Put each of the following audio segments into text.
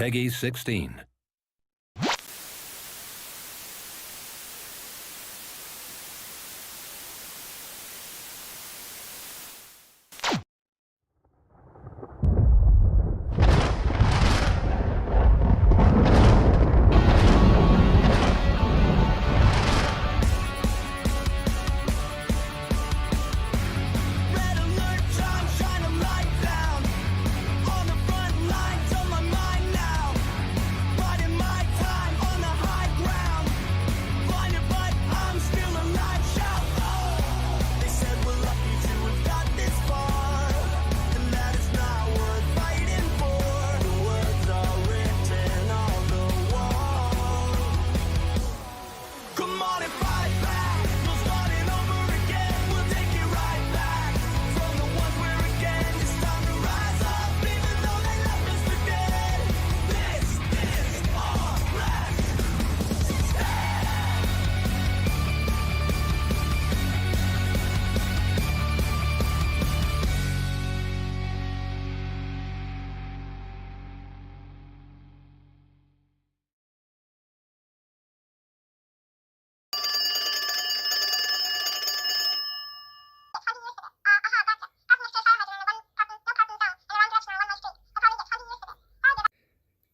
Peggy 16.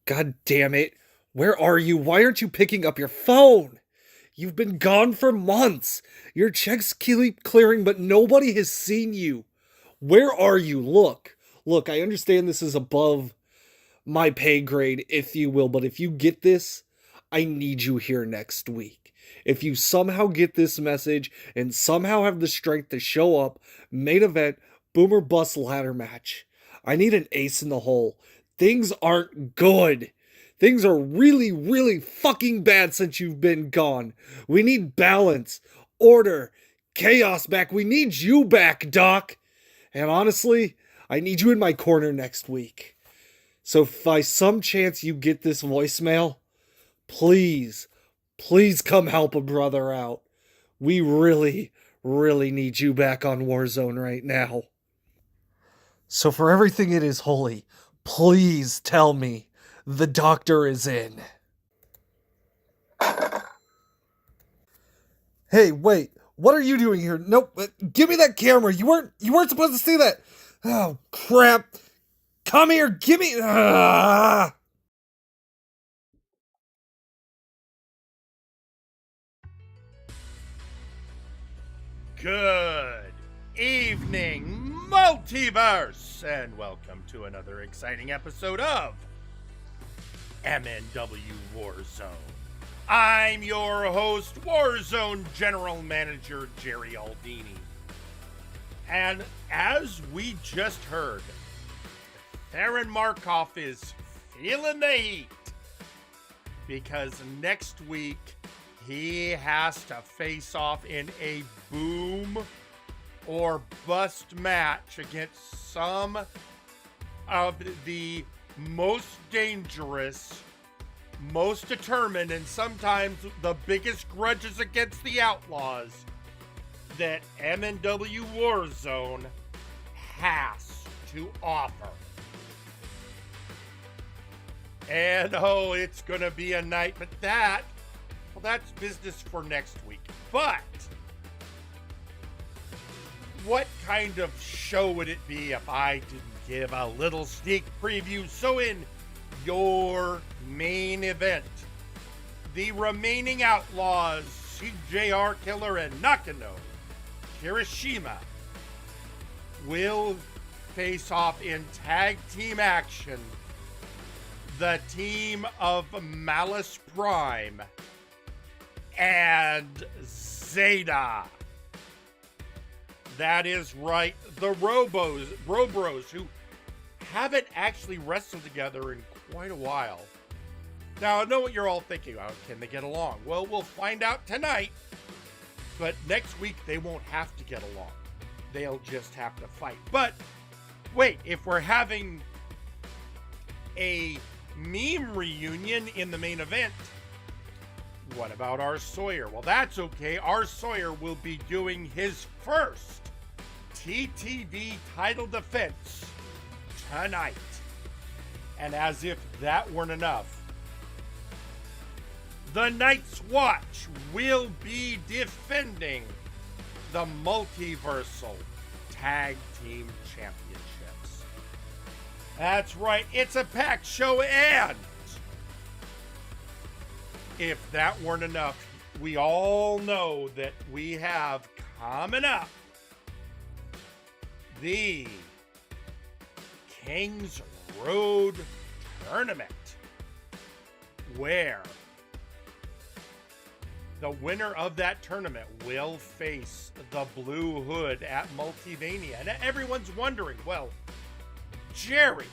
God damn it. Where are you? Why aren't you picking up your phone? You've been gone for months. Your checks keep clearing, but nobody has seen you. Where are you? Look, I understand this is above my pay grade, if you will, but if you get this, I need you here next week. If you somehow get this message and somehow have the strength to show up, main event, boomer bust ladder match. I need an ace in the hole. Things aren't good. Things are really, really fucking bad since you've been gone. We need balance, order, chaos back. We need you back, Doc. And honestly, I need you in my corner next week. So if by some chance you get this voicemail, please come help a brother out. We really, really need you back on Warzone right now. So for everything it is holy, please tell me the doctor is in. Hey, wait, what are you doing here? Nope, give me that camera. You weren't supposed to see that. Oh, crap. Come here, give me... Good evening, Multiverse, and welcome to another exciting episode of MNW Warzone. I'm your host, Warzone General Manager Jerry Aldini. And as we just heard, Theron Markov is feeling the heat because next week he has to face off in a boom or bust match against some of the most dangerous, most determined, and sometimes the biggest grudges against the Outlaws that MNW Warzone has to offer. And oh, it's gonna be a night, but that's business for next week. But what kind of show would it be if I didn't give a little sneak preview? So in your main event, the remaining Outlaws, CJR Killer and Nakano Kirishima, will face off in tag team action. The team of Malice Prime and Zeta. That is right, the Robros, who haven't actually wrestled together in quite a while. Now, I know what you're all thinking. Oh, can they get along? Well, we'll find out tonight. But next week, they won't have to get along. They'll just have to fight. But wait, if we're having a meme reunion in the main event, what about our Sawyer? Well, that's okay. Our Sawyer will be doing his first TTV title defense tonight. And as if that weren't enough, the Night's Watch will be defending the Multiversal Tag Team Championships. That's right, it's a packed show, and if that weren't enough, we all know that we have coming up the Kings Road Tournament, where the winner of that tournament will face the Blue Hood at Multivania. And everyone's wondering, well, Jerry,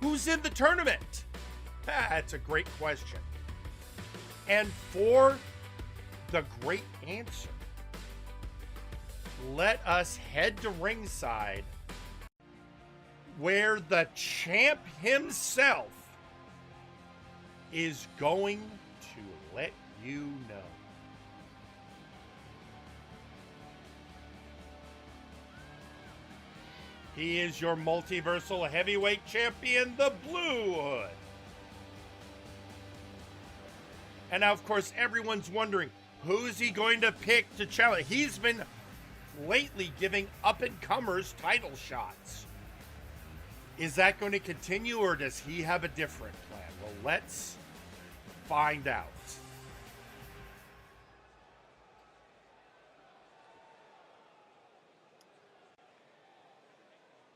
who's in the tournament? That's a great question. And for the great answer, let us head to ringside, where the champ himself is going to let you know. He is your Multiversal Heavyweight Champion, the Blue Hood. And now, of course, everyone's wondering, who's he going to pick to challenge? He's been lately giving up-and-comers title shots. Is that going to continue, or does he have a different plan? Well, let's find out.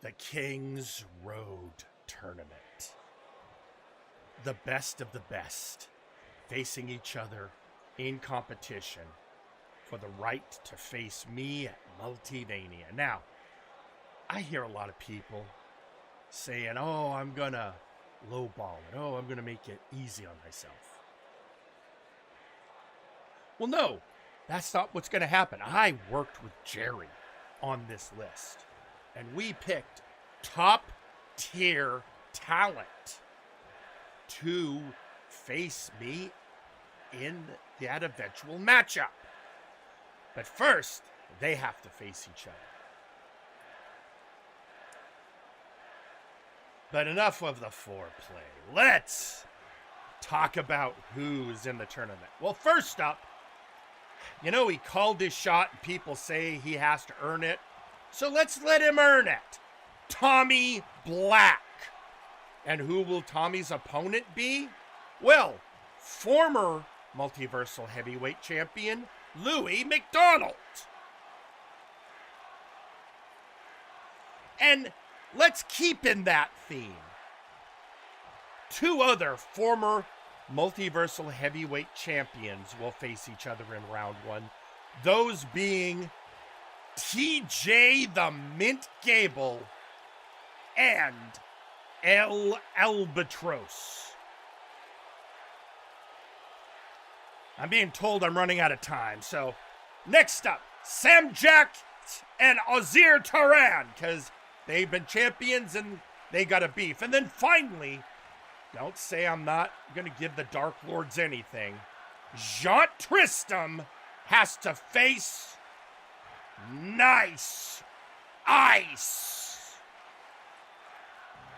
The Kings Road Tournament. The best of the best facing each other in competition for the right to face me at Multivania. Now, I hear a lot of people saying, oh, I'm gonna lowball it. Oh, I'm gonna make it easy on myself. Well, no, that's not what's gonna happen. I worked with Jerry on this list, and we picked top tier talent to face me in that eventual matchup. But first, they have to face each other. But enough of the foreplay. Let's talk about who's in the tournament. Well, first up, you know, he called his shot and people say he has to earn it. So let's let him earn it. Tommy Black. And who will Tommy's opponent be? Well, former Multiversal Heavyweight Champion Louis McDonald. And let's keep in that theme. Two other former Multiversal Heavyweight Champions will face each other in round one. Those being TJ the Mint Gable and El Albatros. I'm being told I'm running out of time, so next up, Sam Jack and Ozir Taran, because they've been champions and they got a beef. And then finally, don't say I'm not going to give the Dark Lords anything, Jean Tristram has to face Nice Ice.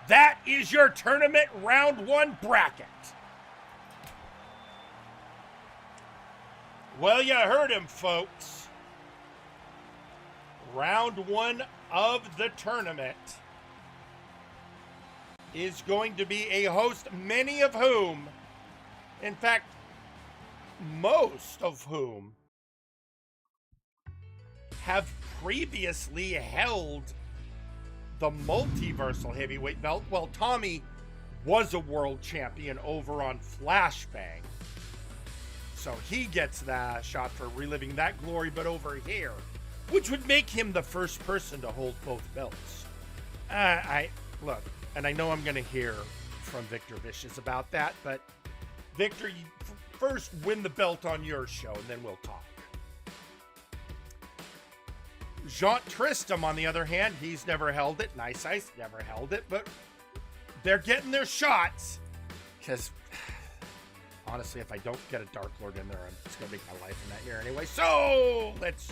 That is your tournament round one bracket. Well, you heard him, folks. Round one of the tournament is going to be a host, many of whom, in fact, most of whom, have previously held the Multiversal Heavyweight belt. Well, Tommy was a world champion over on Flashbang, so he gets that shot for reliving that glory. But over here, which would make him the first person to hold both belts. Look, and I know I'm going to hear from Victor Vicious about that, but Victor, you first win the belt on your show, and then we'll talk. Jean Tristram, on the other hand, he's never held it. Nice Ice never held it, but they're getting their shots. Because, honestly, if I don't get a Dark Lord in there, it's going to make my life in that year anyway. So, let's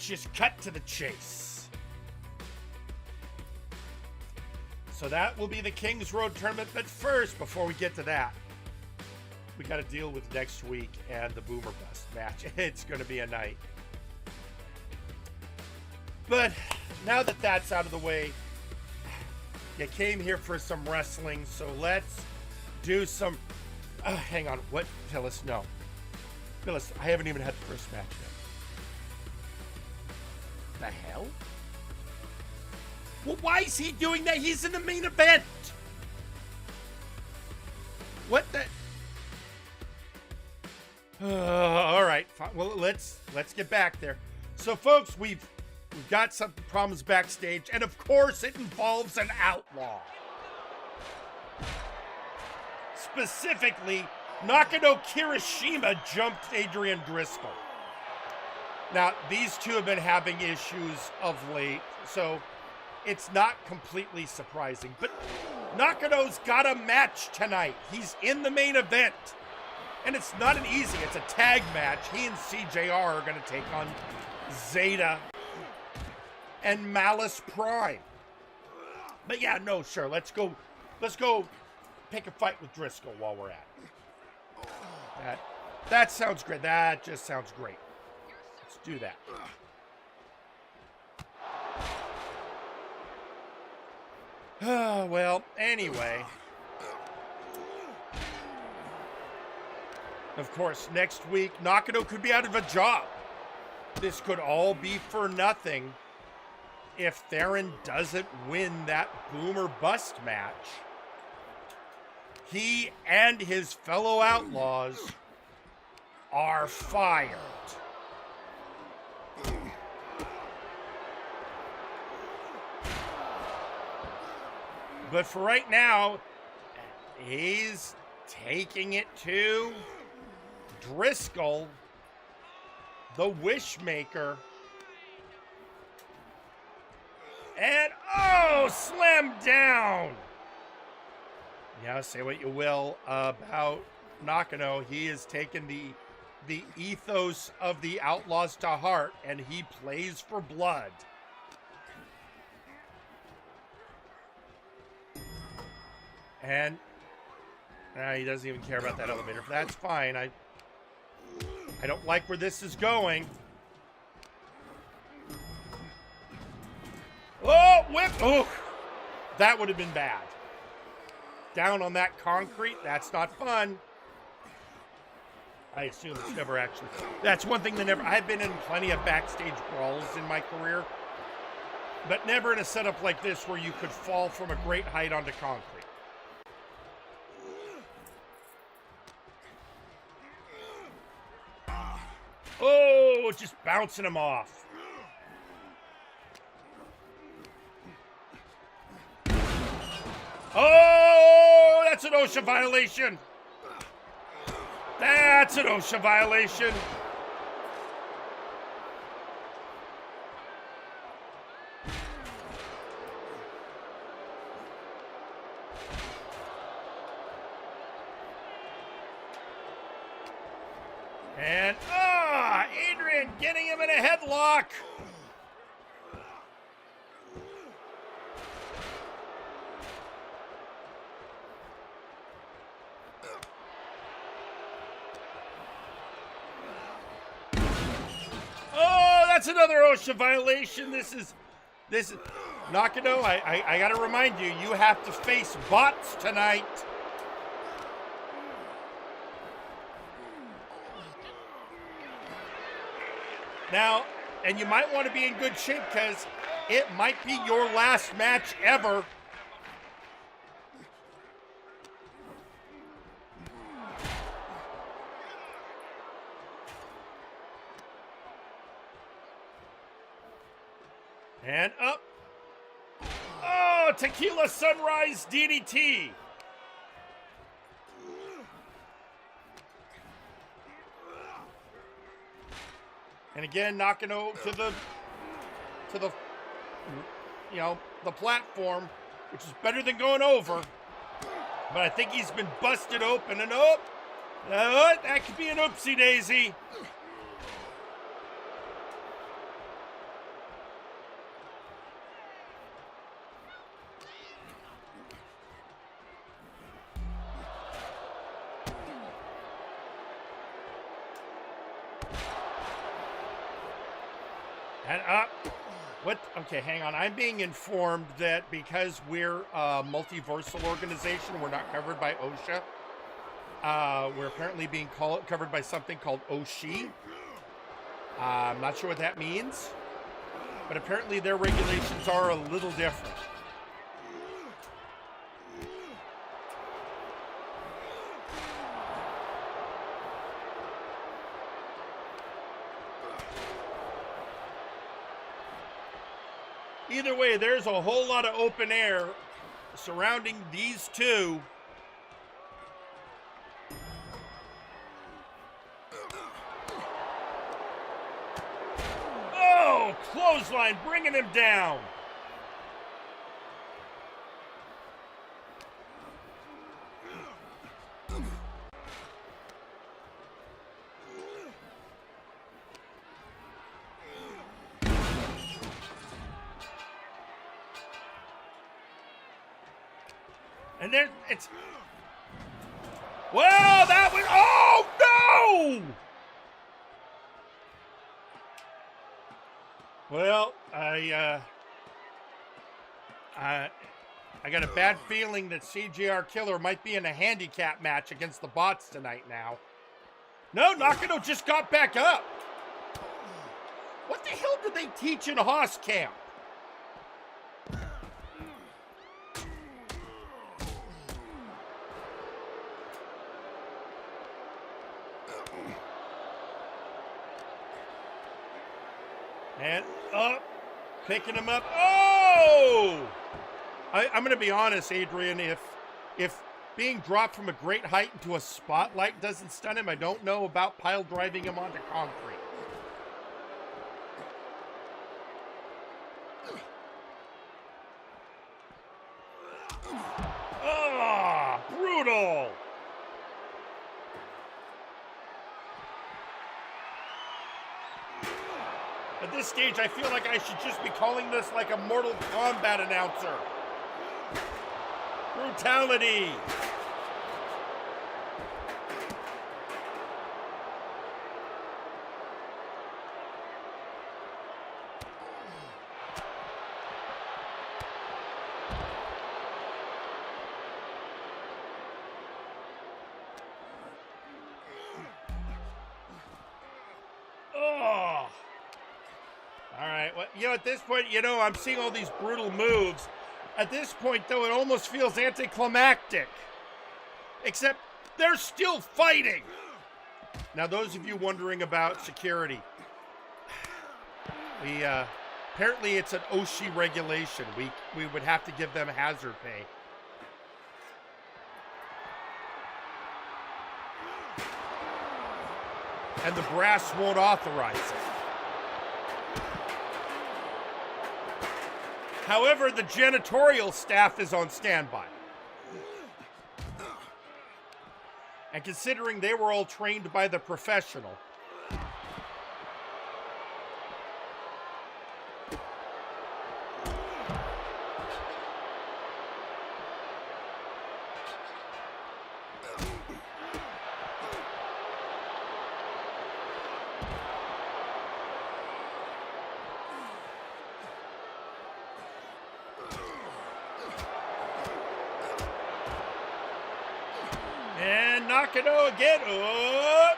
just cut to the chase. So that will be the Kings Road tournament. But first, before we get to that, we got to deal with next week and the Boomer Bust match. It's going to be a night. But now that that's out of the way, you came here for some wrestling, so let's do some... hang on. What? Phyllis, no. Phyllis, I haven't even had the first match yet. The hell? Well, why is he doing that? He's in the main event. What the... all right. Fine. Well, let's get back there. So, folks, we've got some problems backstage, and of course, it involves an outlaw. Specifically, Nakano Kirishima jumped Adrian Driscoll. Now, these two have been having issues of late, so it's not completely surprising. But Nakano's got a match tonight. He's in the main event. And it's not an easy, it's a tag match. He and CJR are going to take on Zeta and Malice Prime. But yeah, no, sure. Let's go pick a fight with Driscoll while we're at it. That sounds great. That just sounds great. Let's do that. Well, anyway. Of course, next week, Nakano could be out of a job. This could all be for nothing if Theron doesn't win that Boomer Bust match. He and his fellow outlaws are fired. But for right now, he's taking it to Driscoll, the Wishmaker. And, oh, slam down. Yeah, say what you will about Nakano. He has taken the ethos of the Outlaws to heart, and he plays for blood. And he doesn't even care about that elevator. That's fine. I don't like where this is going. Oh, whip! Oh, that would have been bad. Down on that concrete, that's not fun. I assume it's never actually... That's one thing that never... I've been in plenty of backstage brawls in my career, but never in a setup like this where you could fall from a great height onto concrete. Oh, just bouncing him off. Oh, that's an OSHA violation. That's an OSHA violation. And, Adrian getting him in a headlock. Oh, that's another OSHA violation. This is Nakano, I got to remind you, you have to face bots tonight. Now, and you might want to be in good shape because it might be your last match ever. And up. Oh, Tequila Sunrise DDT. And again, Nakano to the the platform, which is better than going over. But I think he's been busted open, and that could be an oopsie daisy. And what? Okay, hang on. I'm being informed that because we're a multiversal organization, we're not covered by OSHA. We're apparently being covered by something called OSHI. I'm not sure what that means, but apparently their regulations are a little different. Either way, there's a whole lot of open air surrounding these two. Oh, clothesline, bringing him down. And there, it's... Well, that was... Oh, no! Well, I got a bad feeling that CJR Killer might be in a handicap match against the bots tonight now. No, Nakano just got back up. What the hell did they teach in Haas camp? And up, picking him up. Oh! I'm going to be honest, Adrian. If being dropped from a great height into a spotlight doesn't stun him, I don't know about pile driving him onto concrete. Ah, brutal! At this stage, I feel like I should just be calling this like a Mortal Kombat announcer. Brutality. Oh. All right, well, at this point, I'm seeing all these brutal moves. At this point, though, it almost feels anticlimactic. Except they're still fighting. Now, those of you wondering about security, apparently it's an OSHI regulation. We would have to give them hazard pay. And the brass won't authorize it. However, the janitorial staff is on standby. And considering they were all trained by the professional, and Nakano again. Oh,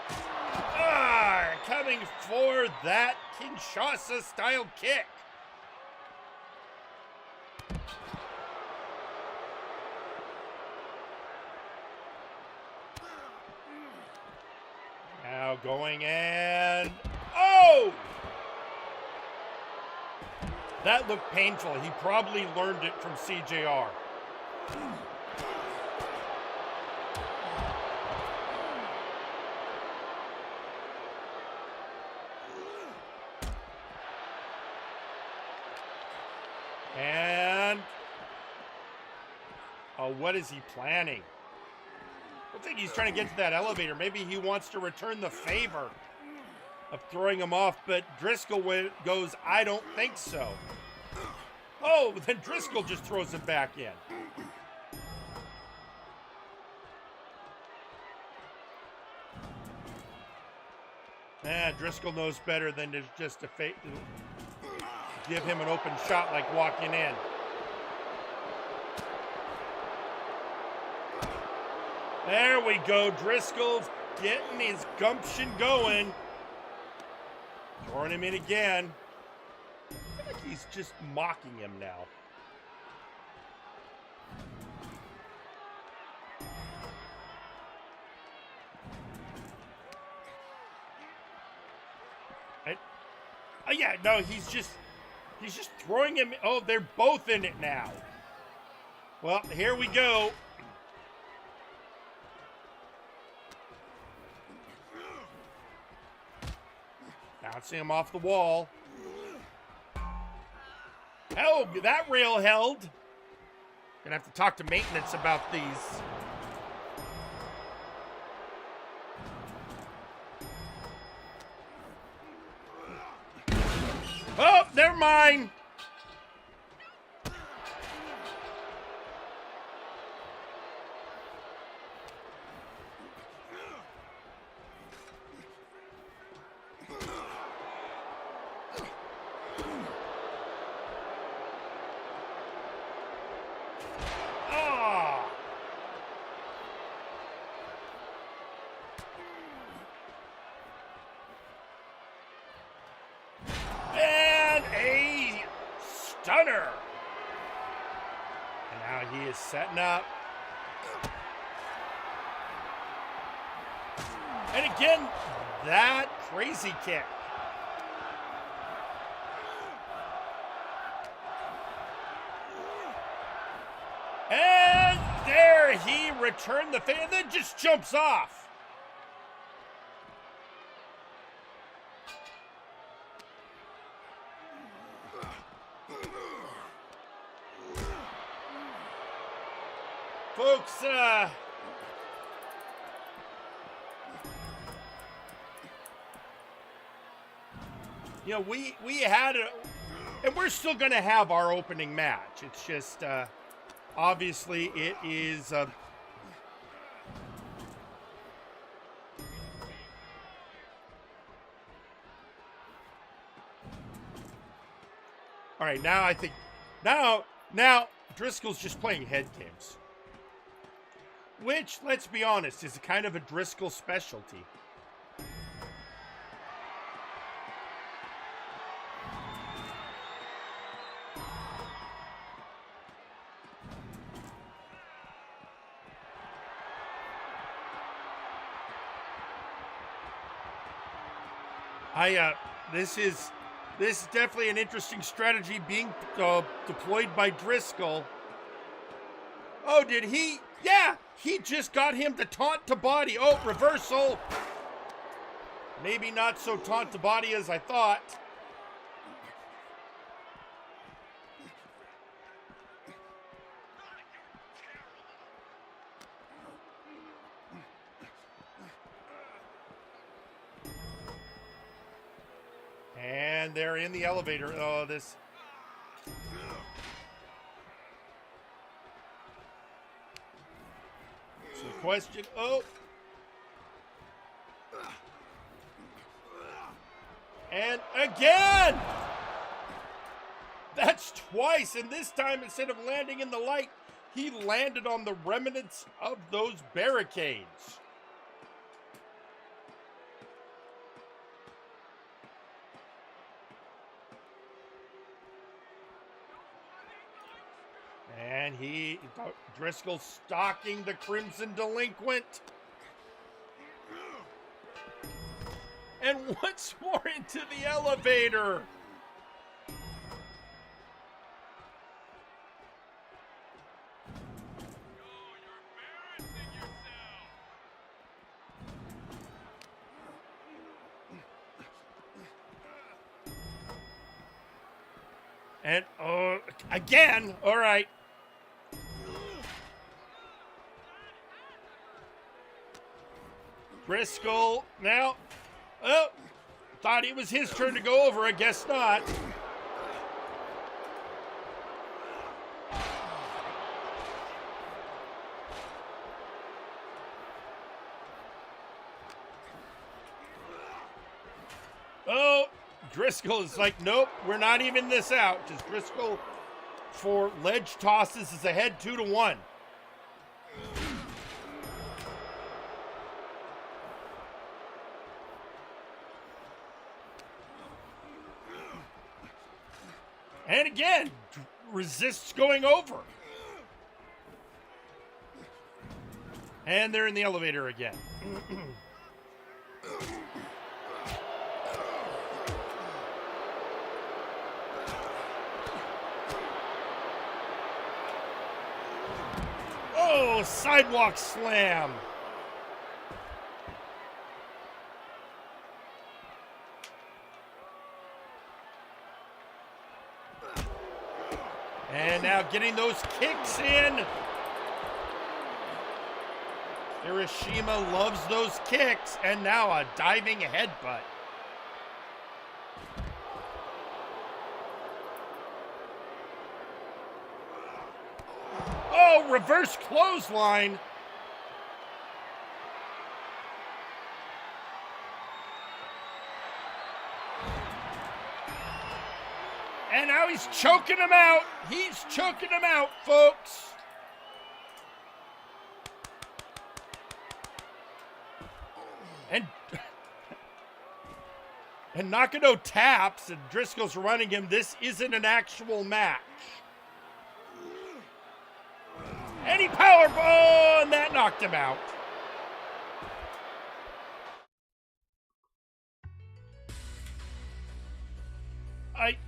coming for that Kinshasa-style kick. Now going and... Oh! That looked painful. He probably learned it from CJR. And... oh, what is he planning? Looks like he's trying to get to that elevator. Maybe he wants to return the favor of throwing him off, but Driscoll goes, I don't think so. Oh, then Driscoll just throws him back in. Driscoll knows better than to just to give him an open shot like walking in. There we go. Driscoll's getting his gumption going. Throwing him in again. I feel like he's just mocking him now. Yeah, no, he's just throwing him. Oh, they're both in it now. Well, here we go. Bouncing him off the wall. Oh, that rail held. Gonna have to talk to maintenance about these. Oh, never mind. Stunner. And now he is setting up. And again, that crazy kick. And there he returned the fan and then just jumps off. Folks, you know, we had and we're still going to have our opening match. It's just, obviously it is, all right, now I think, now Driscoll's just playing head games. Which, let's be honest, is kind of a Driscoll specialty. This is definitely an interesting strategy being deployed by Driscoll. Oh, did he? Yeah, he just got him to taunt to body. Oh, reversal. Maybe not so taunt to body as I thought. And they're in the elevator. Oh, this. So the question. Oh. And again. That's twice. And this time, instead of landing in the light, he landed on the remnants of those barricades. And Driscoll stalking the Crimson Delinquent. And once more into the elevator. And, again, all right. Driscoll now. Oh, thought it was his turn to go over. I guess not. Oh, Driscoll is like, nope, we're not even this out. Just Driscoll for ledge tosses is ahead 2-1. And again, resists going over. And they're in the elevator again. Oh, sidewalk slam. And now getting those kicks in. Hiroshima loves those kicks. And now a diving headbutt. Oh, reverse clothesline. And now he's choking him out. He's choking him out, folks. And Nakano taps, and Driscoll's running him. This isn't an actual match. And he powerbomb, and that knocked him out.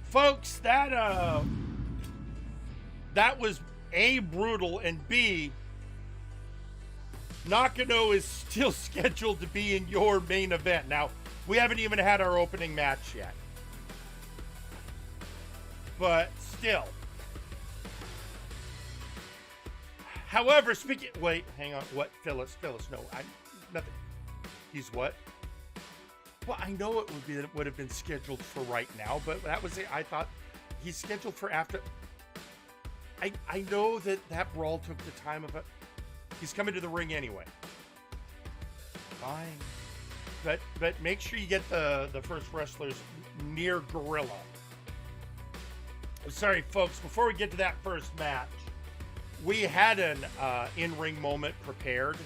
Folks, that was A, brutal, and B, Nakano is still scheduled to be in your main event. Now, we haven't even had our opening match yet. But still. However, wait, hang on. What? Phyllis, no, nothing. He's what? Well, I know it would have been scheduled for right now, but that was it. I thought he's scheduled for after. I know that brawl took the time of it. He's coming to the ring anyway. Fine. But make sure you get the first wrestlers near Gorilla. Sorry, folks, before we get to that first match, we had an in-ring moment prepared.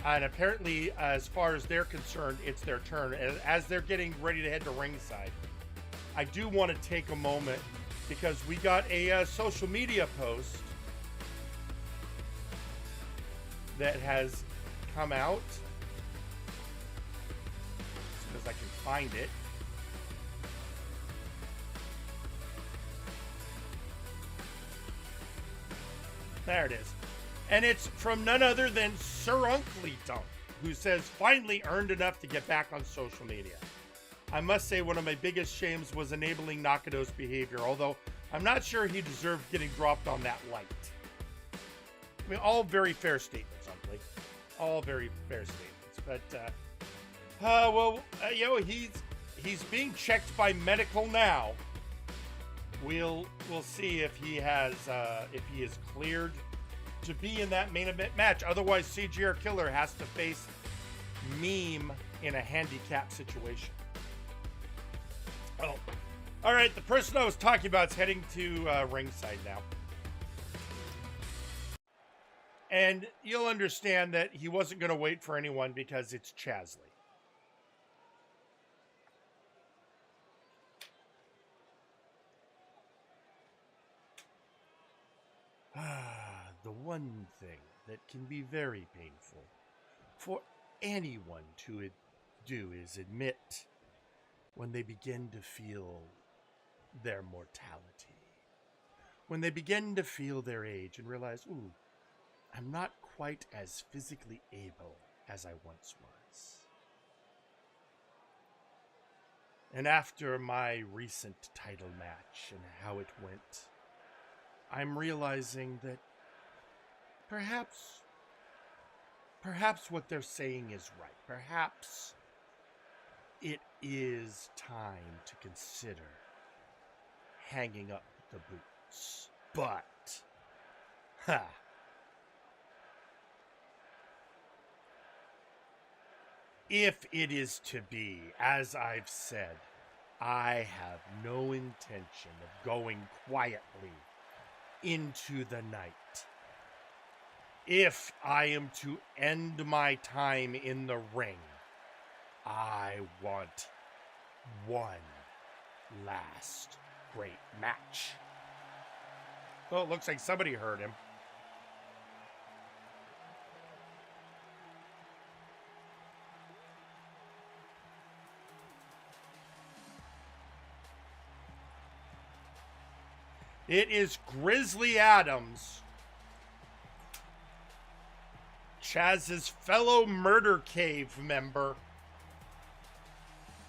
And apparently, as far as they're concerned, it's their turn. And as they're getting ready to head to ringside, I do want to take a moment because we got a social media post that has come out. As soon as I can find it. There it is. And it's from none other than Sir Uncle Dunk, who says, finally earned enough to get back on social media. I must say one of my biggest shames was enabling Nakano's behavior, although I'm not sure he deserved getting dropped on that light. I mean, all very fair statements, Uncle. All very fair statements. But, he's being checked by medical now. We'll see if he is cleared to be in that main event match. Otherwise, CGR Killer has to face Meme in a handicap situation. Oh, all right. The person I was talking about is heading to ringside now. And you'll understand that he wasn't going to wait for anyone because it's Chasley. The one thing that can be very painful for anyone to do is admit when they begin to feel their mortality. When they begin to feel their age and realize, ooh, I'm not quite as physically able as I once was. And after my recent title match and how it went, I'm realizing that perhaps what they're saying is right. Perhaps it is time to consider hanging up the boots. But, if it is to be, as I've said, I have no intention of going quietly into the night. If I am to end my time in the ring, I want one last great match. Well, it looks like somebody heard him. It is Grizzly Adams, Chaz's fellow Murder Cave member,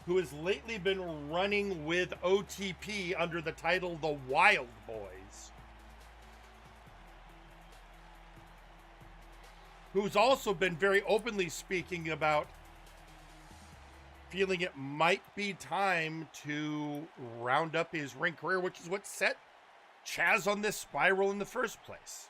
who has lately been running with OTP under the title The Wild Boys. Who's also been very openly speaking about feeling it might be time to round up his ring career, which is what set Chaz on this spiral in the first place.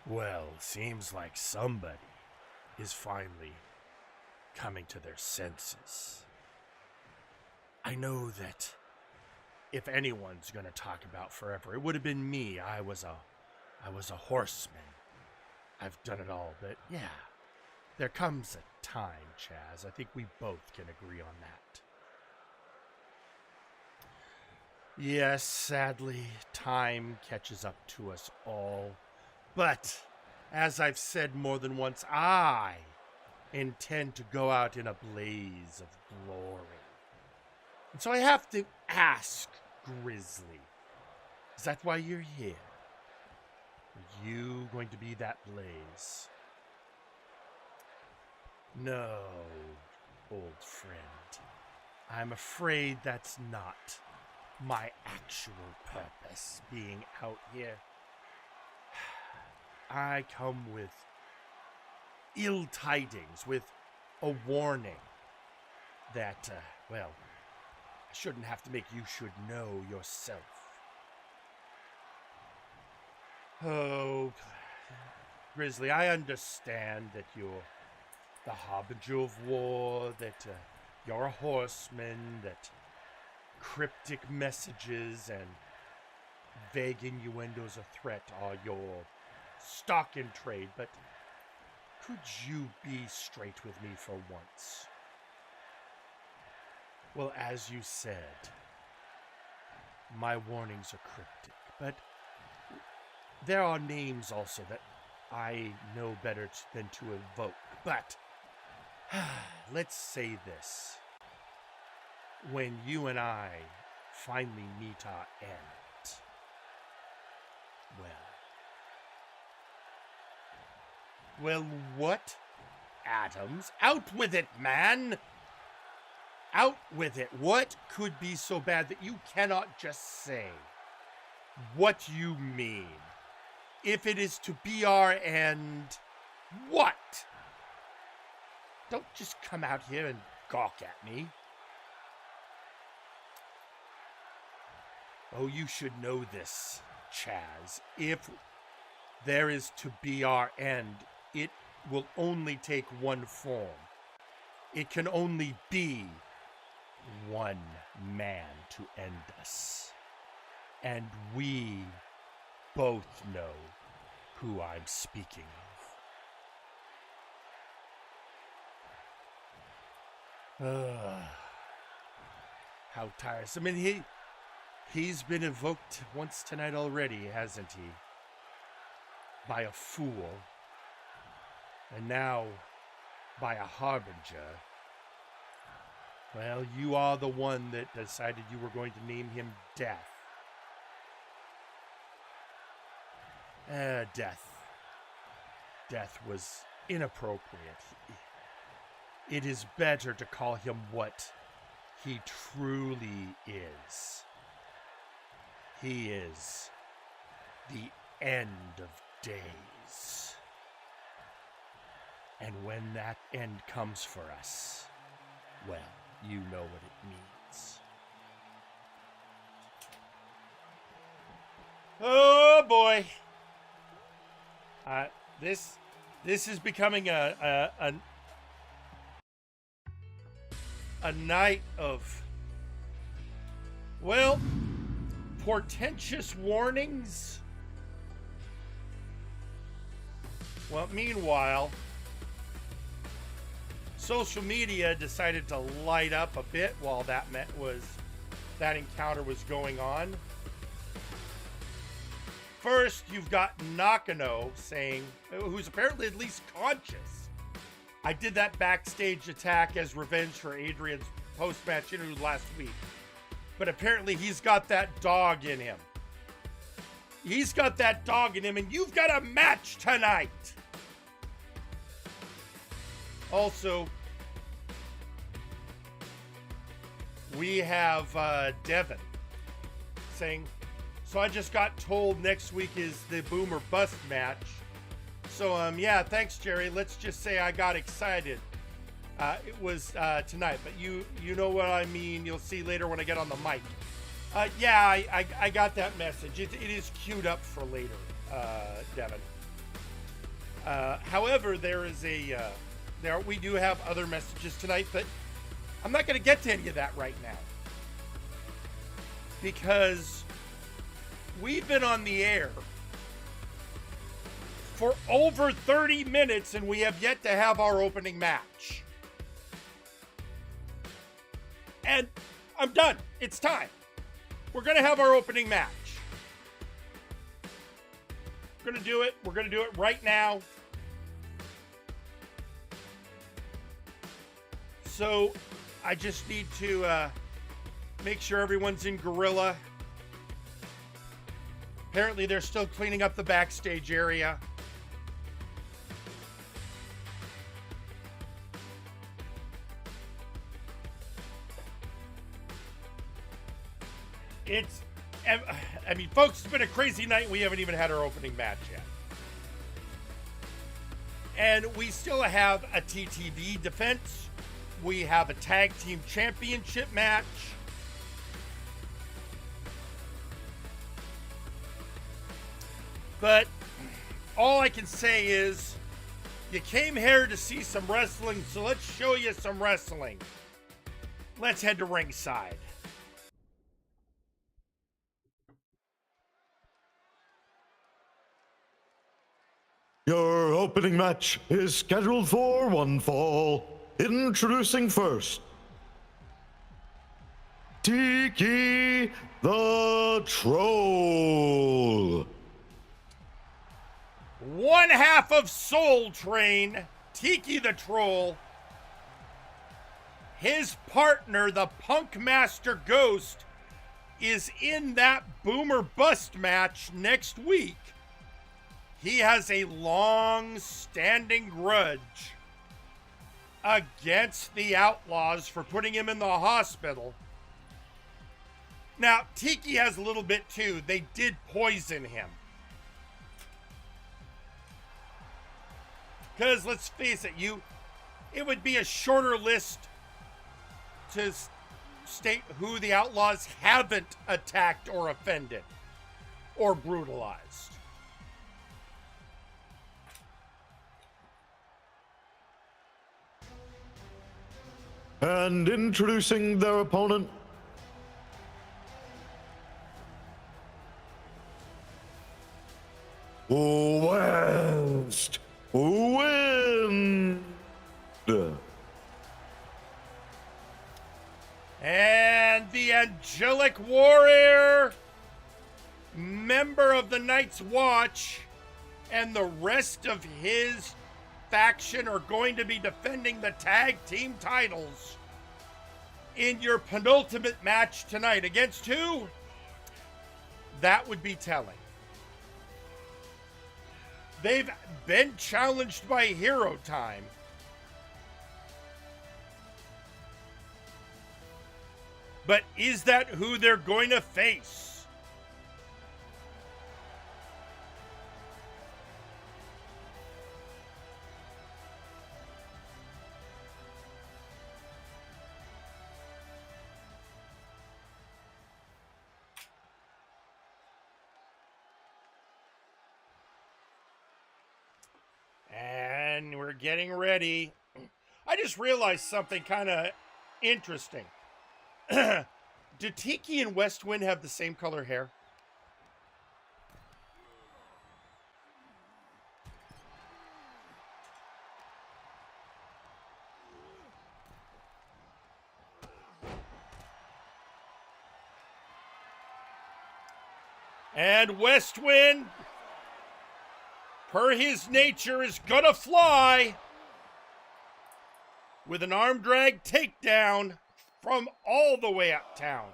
Well, seems like somebody is finally coming to their senses. I know that if anyone's going to talk about forever, it would have been me. I was a horseman. I've done it all, but yeah, there comes a time, Chaz. I think we both can agree on that. Yes, sadly, time catches up to us all. But, as I've said more than once, I intend to go out in a blaze of glory. And so I have to ask, Grizzly, is that why you're here? Are you going to be that blaze? No, old friend. I'm afraid that's not my actual purpose, being out here. I come with ill tidings, with a warning that, well, I shouldn't have to make you should know yourself. Oh, Grizzly, I understand that you're the harbinger of war, that you're a horseman, that cryptic messages and vague innuendos of threat are your stock in trade, but could you be straight with me for once? Well, as you said, my warnings are cryptic, but there are names also that I know better than to evoke. But let's say this. When you and I finally meet our end, well, what? Adams, out with it, man! Out with it. What could be so bad that you cannot just say what you mean? If it is to be our end, what? Don't just come out here and gawk at me. Oh, you should know this, Chaz. If there is to be our end, it will only take one form. It can only be one man to end us. And we both know who I'm speaking of. How tiresome. I mean, he's been evoked once tonight already, hasn't he? By a fool. And now by a harbinger. Well, you are the one that decided you were going to name him Death. Death was inappropriate. It is better to call him what he truly is. He is the end of days. And when that end comes for us, well, you know what it means. Oh! boy. This is becoming a night of, well, portentous warnings. Well, meanwhile, social media decided to light up a bit while that encounter was going on. First, you've got Nakano saying, who's apparently at least conscious. I did that backstage attack as revenge for Adrian's post-match interview last week. But apparently he's got that dog in him. He's got that dog in him, and you've got a match tonight. Also, we have Devin saying, so I just got told next week is the boom or bust match. So, yeah, thanks, Jerry. Let's just say I got excited. It was tonight, but you know what I mean. You'll see later when I get on the mic. Yeah, I got that message. It is queued up for later, Devin. However, we do have other messages tonight, but I'm not going to get to any of that right now. Because we've been on the air for over 30 minutes and we have yet to have our opening match. And I'm done. It's time. We're going to have our opening match. We're going to do it. We're going to do it right now. So I just need to make sure everyone's in Gorilla. Apparently they're still cleaning up the backstage area. I mean, folks, it's been a crazy night. We haven't even had our opening match yet. And we still have a TTV defense. We have a tag team championship match. But all I can say is you came here to see some wrestling, so let's show you some wrestling. Let's head to ringside. Your opening match is scheduled for one fall. Introducing first, Tiki the Troll. One half of Soul Train, Tiki the Troll. His partner, the Punk Master Ghost, is in that Boomer Bust match next week. He has a long-standing grudge against the Outlaws for putting him in the hospital. Now, Tiki has a little bit too. They did poison him. Because, let's face it, it would be a shorter list to state who the Outlaws haven't attacked or offended or brutalized. And introducing their opponent, West Wind. And the Angelic Warrior, member of the Night's Watch, and the rest of his faction are going to be defending the tag team titles in your penultimate match tonight. Against who? That would be telling. They've been challenged by Hero Time. But is that who they're going to face? And we're getting ready. I just realized something kind of interesting. Do Tiki and Westwind have the same color hair? And Westwind, per his nature, is gonna fly with an arm drag takedown from all the way uptown.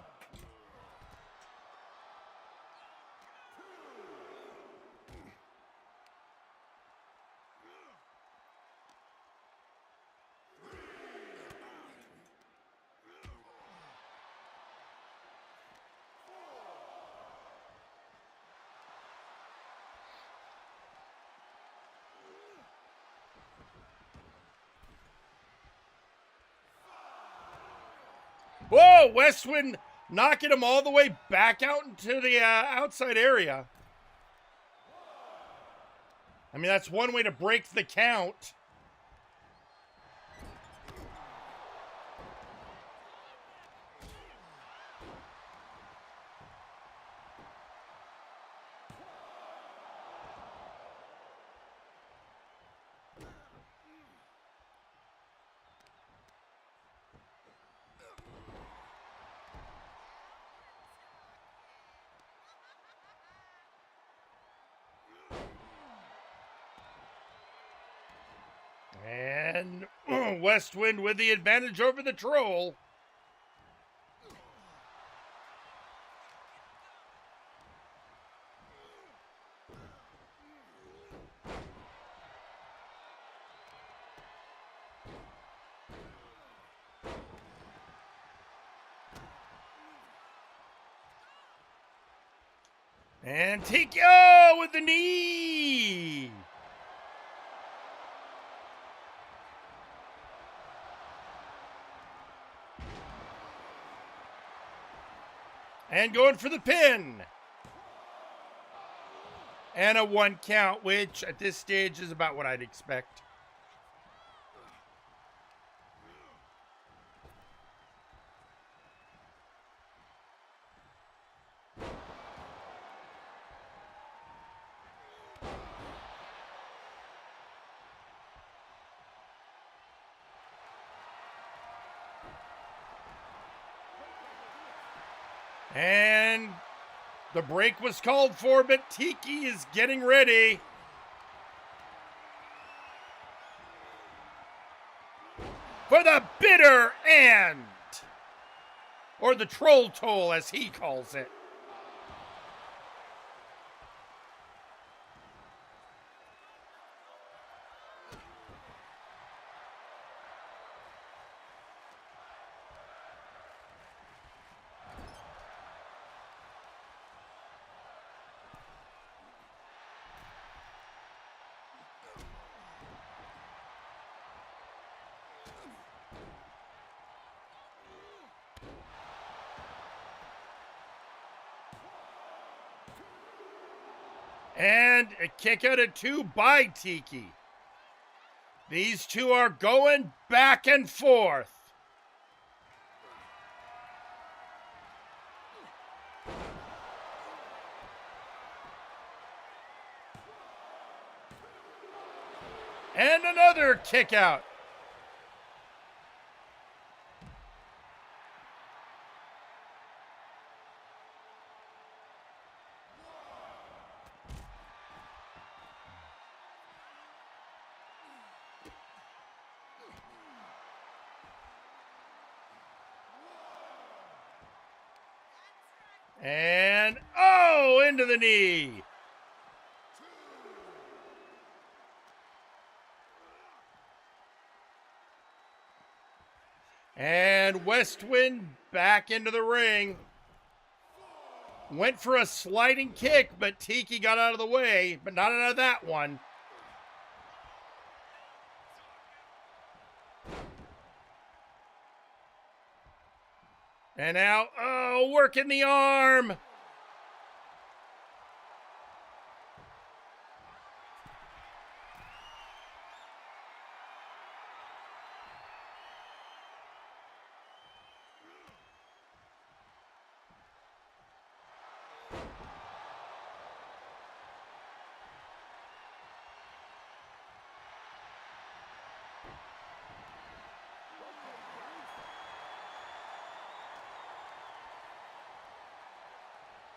Whoa, Westwind knocking him all the way back out into the outside area. I mean, that's one way to break the count. And Westwind with the advantage over the troll. And Tiki with the knee. And going for the pin. And a 1 count, which at this stage is about what I'd expect. And the break was called for, but Tiki is getting ready. For the bitter end. Or the troll toll, as he calls it. And a kick out of 2 by Tiki. These two are going back and forth. And another kick out. And, oh, into the knee. And Westwind back into the ring. Went for a sliding kick, but Tiki got out of the way, but not out of that one. And now, oh, working the arm.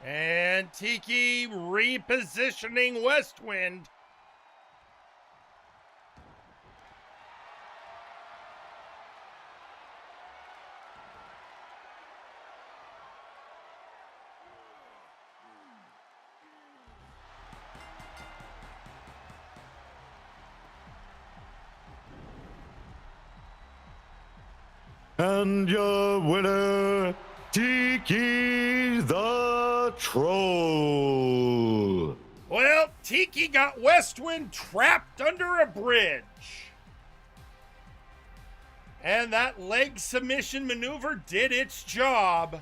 And Tiki repositioning Westwind. And your winner, Tiki the Troll. Well, Tiki got Westwind trapped under a bridge. And that leg submission maneuver did its job.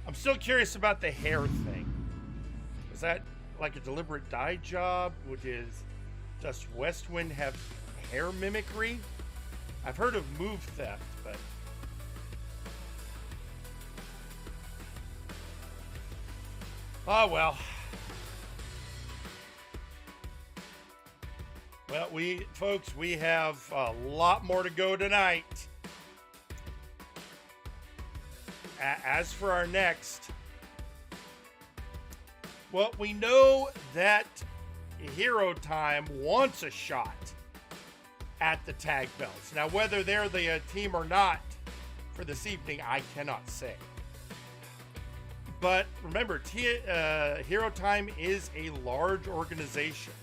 I'm still curious about the hair thing. Is that like a deliberate dye job? Does Westwind have hair mimicry? I've heard of move theft, but oh well. Well, we have a lot more to go tonight. As for our next, well, we know that Hero Time wants a shot at the tag belts. Now, whether they're the team or not for this evening, I cannot say. But remember, Hero Time is a large organization.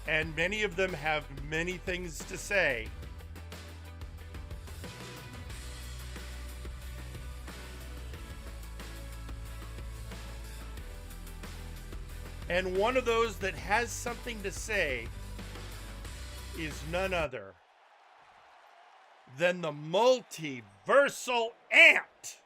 And many of them have many things to say. And one of those that has something to say is none other than the multiversal ant.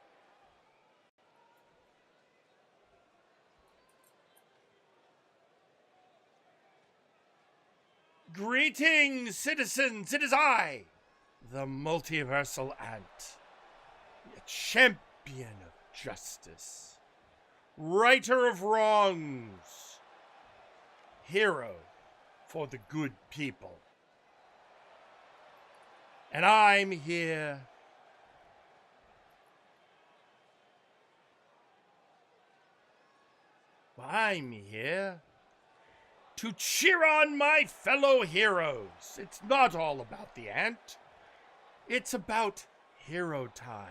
Greetings, citizens. It is I, the multiversal ant, a champion of justice, righter of wrongs, hero for the good people. And I'm here to cheer on my fellow heroes. It's not all about the ant. It's about Hero Time.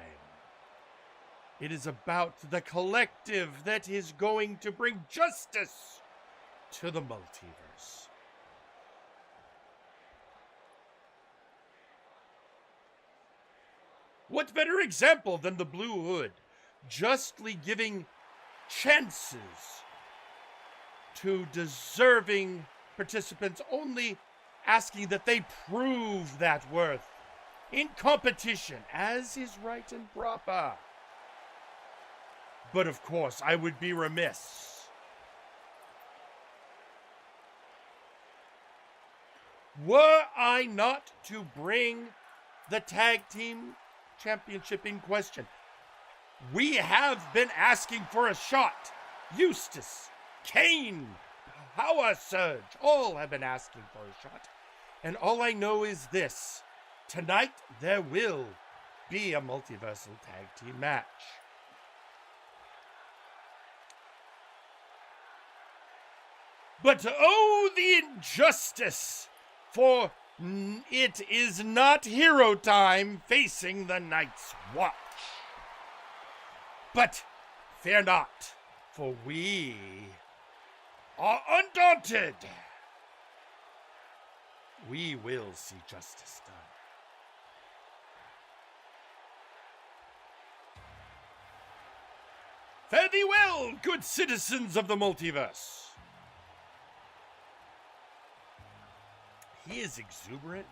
It is about the collective that is going to bring justice to the multiverse. What better example than the Blue Hood, justly giving chances to deserving participants, only asking that they prove that worth in competition, as is right and proper. But of course, I would be remiss were I not to bring the tag team championship in question. We have been asking for a shot. Eustace, Kane, Power Surge, all have been asking for a shot. And all I know is this: tonight there will be a multiversal tag team match. But oh, the injustice! For it is not Hero Time facing the Night's Watch. But fear not, for we are undaunted. We will see justice done. Fare thee well, good citizens of the multiverse. He is exuberant.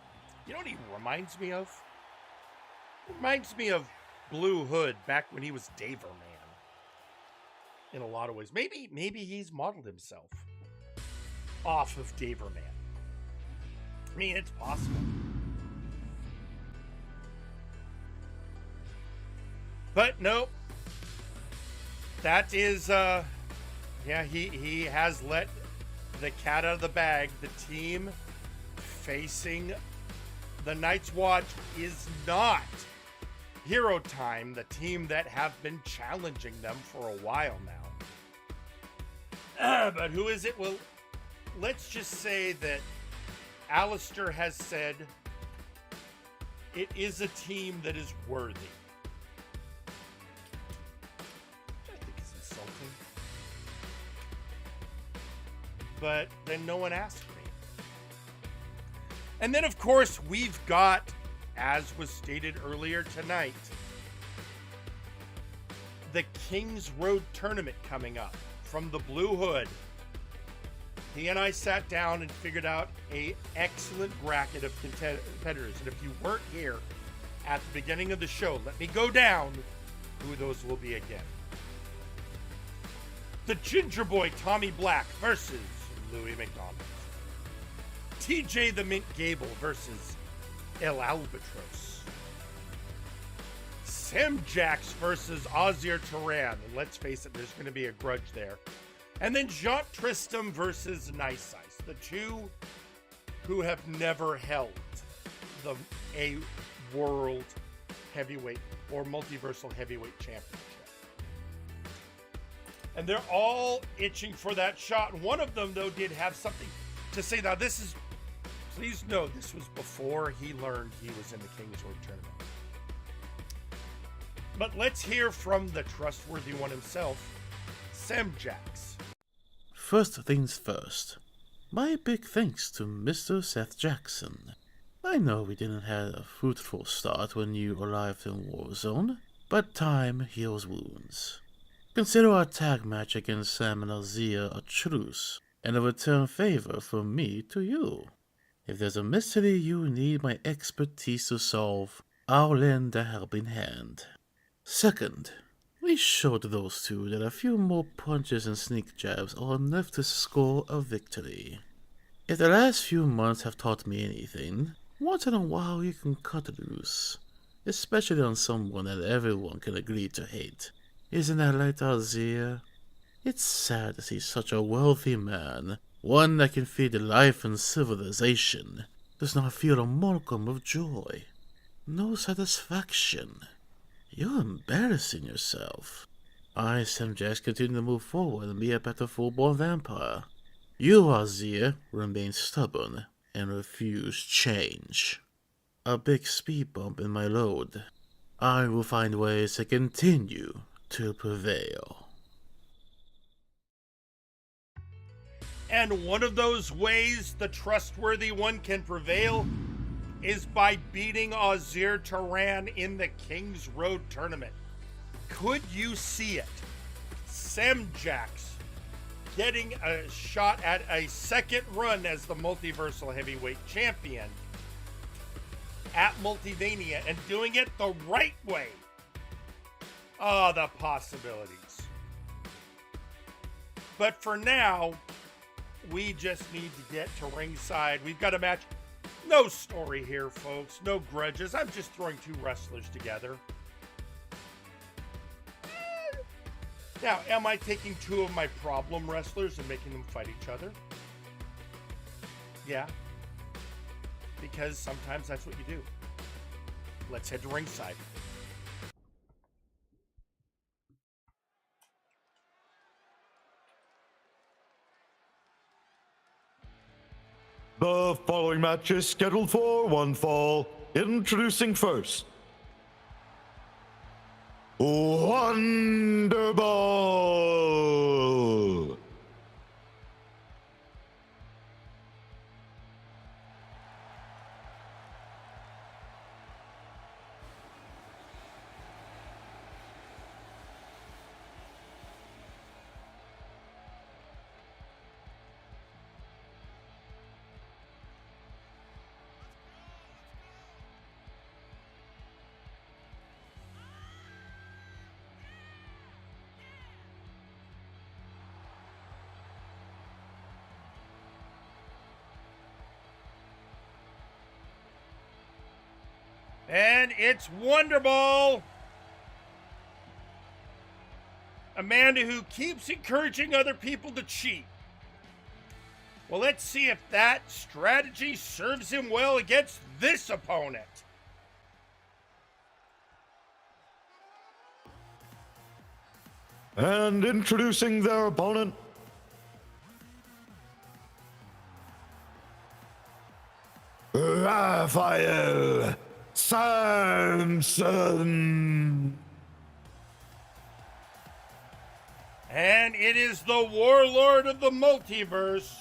You know what he reminds me of? He reminds me of Blue Hood back when he was Daver Man. In a lot of ways. Maybe he's modeled himself off of Daver Man. I mean, it's possible. But no. That is Yeah, he has let the cat out of the bag. The team facing the Night's Watch is not Hero Time, the team that have been challenging them for a while now. But who is it? Well, let's just say that Alistair has said it is a team that is worthy. Which I think is insulting. But then no one asked me. And then, of course, we've got, as was stated earlier tonight, the Kings Road Tournament coming up from the Blue Hood. He and I sat down and figured out an excellent bracket of competitors. And if you weren't here at the beginning of the show, let me go down who those will be again. The Ginger Boy Tommy Black versus Louis McDonald. TJ the Mint Gable versus El Albatros. Sam Jax versus Ozir Turan. And let's face it, there's going to be a grudge there. And then Jean Tristam versus Nice Ice. The two who have never held a world heavyweight or multiversal heavyweight championship. And they're all itching for that shot. One of them, though, did have something to say. Now, this is, please know, this was before he learned he was in the Kings Road Tournament. But let's hear from the trustworthy one himself, Sam Jax. First things first. My big thanks to Mr. Seth Jackson. I know we didn't have a fruitful start when you arrived in Warzone, but time heals wounds. Consider our tag match against Sam and Azir a truce, and a return favor from me to you. If there's a mystery you need my expertise to solve, I'll lend a helping hand. Second, we showed those two that a few more punches and sneak jabs are enough to score a victory. If the last few months have taught me anything, once in a while you can cut loose, especially on someone that everyone can agree to hate. Isn't that right, Azir? It's sad to see such a wealthy man, one that can feed life and civilization, does not feel a modicum of joy. No satisfaction. You're embarrassing yourself. I, Sam Jax, continue to move forward and be a better full-born vampire. You, Azir, remain stubborn and refuse change. A big speed bump in my load. I will find ways to continue to prevail. And one of those ways the trustworthy one can prevail is by beating Ozir Turan in the Kings Road Tournament. Could you see it? Sam Jax getting a shot at a second run as the Multiversal Heavyweight Champion at Multivania and doing it the right way. Oh, the possibilities. But for now, we just need to get to ringside. We've got a match. No story here, folks. No grudges. I'm just throwing two wrestlers together. Now, am I taking two of my problem wrestlers and making them fight each other? Yeah. Because sometimes that's what you do. Let's head to ringside. The following match is scheduled for one fall. Introducing first, Wonderball. And it's Wonderball. A man who keeps encouraging other people to cheat. Well, let's see if that strategy serves him well against this opponent. And introducing their opponent, Raphael Samson. And it is the warlord of the multiverse,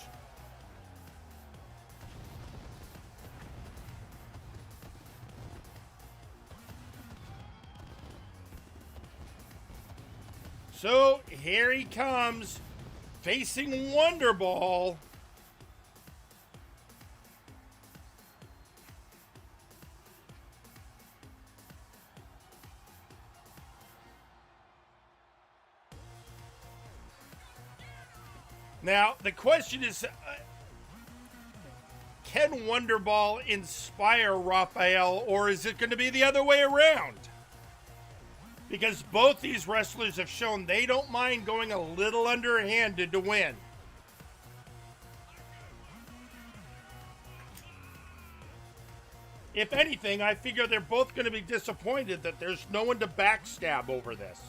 so here he comes, facing Wonderball. Now, the question is, can Wonderball inspire Raphael, or is it going to be the other way around? Because both these wrestlers have shown they don't mind going a little underhanded to win. If anything, I figure they're both going to be disappointed that there's no one to backstab over this.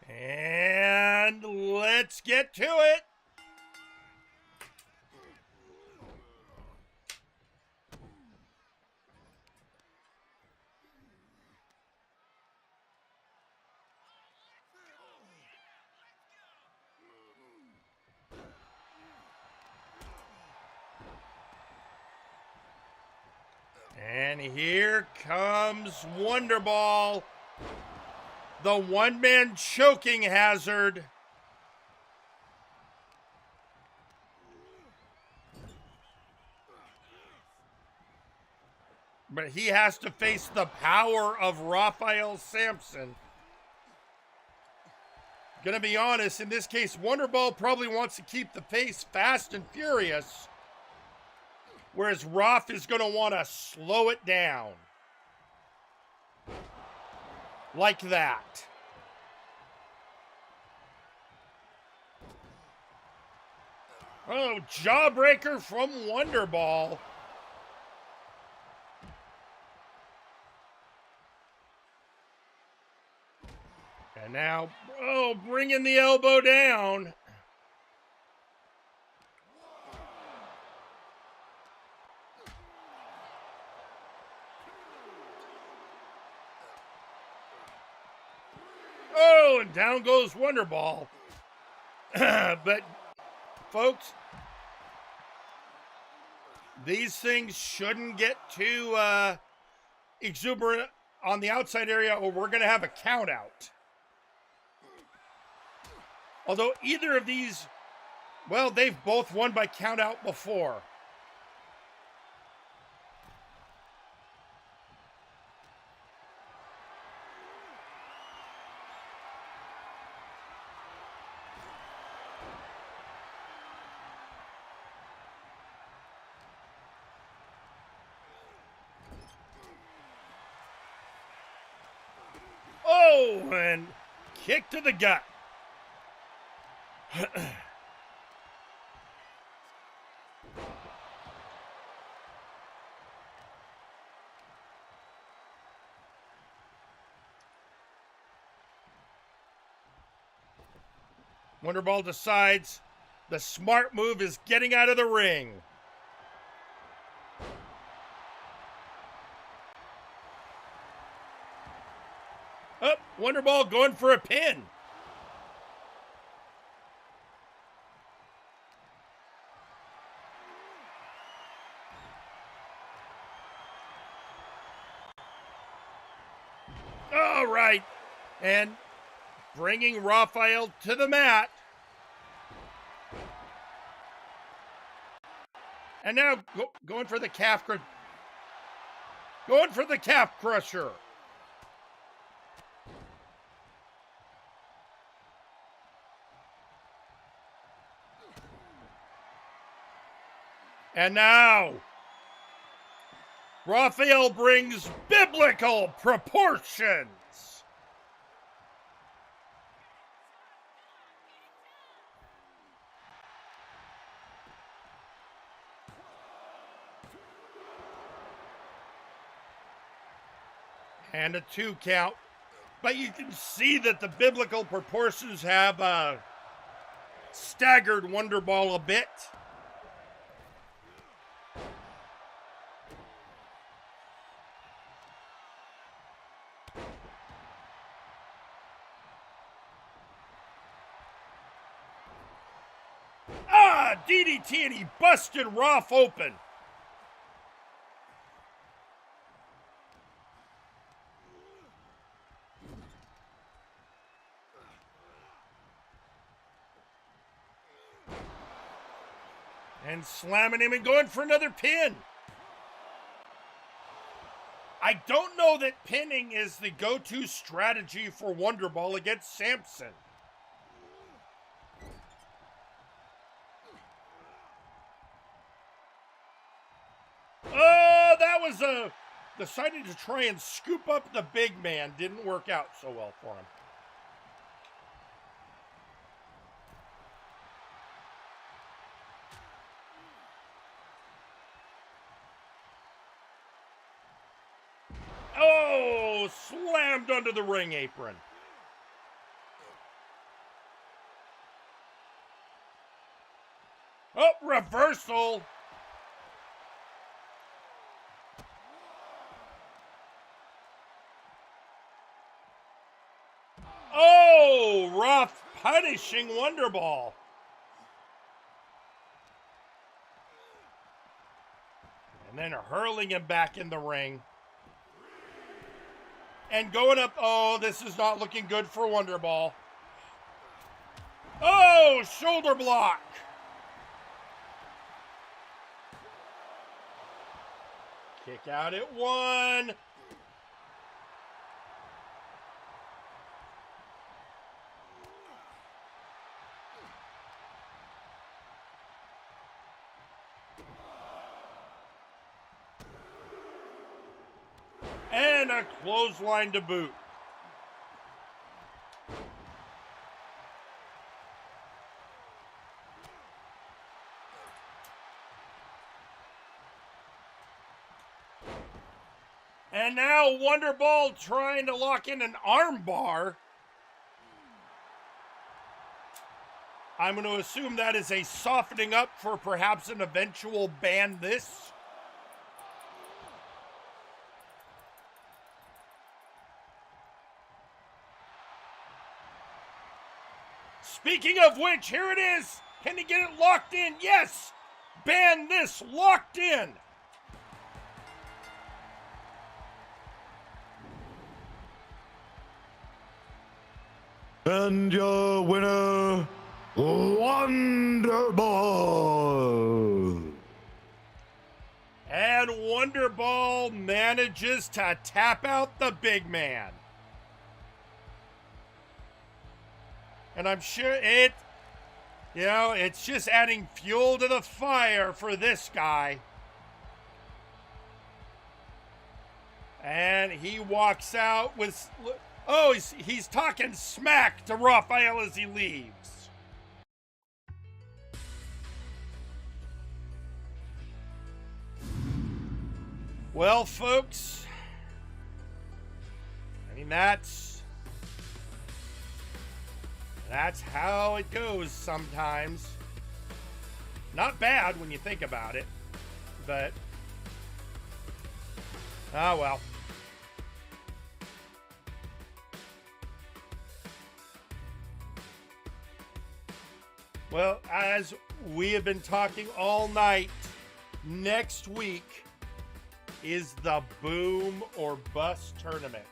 And let's get to it. And here comes Wonderball, the one-man choking hazard. But he has to face the power of Raphael Samson. Gonna be honest, in this case, Wonderball probably wants to keep the pace fast and furious, whereas Raph is gonna want to slow it down. Like that. Oh, jawbreaker from Wonderball. And now, oh, bringing the elbow down. Oh, and down goes Wonderball. But, folks, these things shouldn't get too exuberant on the outside area, or we're going to have a count out. Although either of these, well, they've both won by count out before. Oh, and kick to the gut. Wonderball decides the smart move is getting out of the ring. Oh, Wonderball going for a pin. All right. And bringing Raphael to the mat. And now going for the calf crusher. And now Raphael brings biblical proportions. And a 2 count. But you can see that the biblical proportions have staggered Wonderball a bit. DDT, and he busted Raph open. And slamming him and going for another pin. I don't know that pinning is the go-to strategy for Wonderball against Samson. Oh, that was deciding to try and scoop up the big man. Didn't work out so well for him. Oh, slammed under the ring apron. Oh, reversal. Oh, rough punishing Wonderball. And then hurling him back in the ring. And going up. Oh, this is not looking good for Wonderball. Oh, shoulder block. Kick out at 1. And a clothesline to boot. And now Wonderball trying to lock in an armbar. I'm going to assume that is a softening up for perhaps an eventual ban this. Speaking of which, here it is. Can he get it locked in? Yes! Ban this, locked in. And your winner, Wonderball. And Wonderball manages to tap out the big man. And I'm sure it's just adding fuel to the fire for this guy. And he walks out with, he's talking smack to Raphael as he leaves. Well, folks, I mean, that's how it goes sometimes. Not bad when you think about it, but well. Well, as we have been talking all night, next week is the Boom or Bust tournament.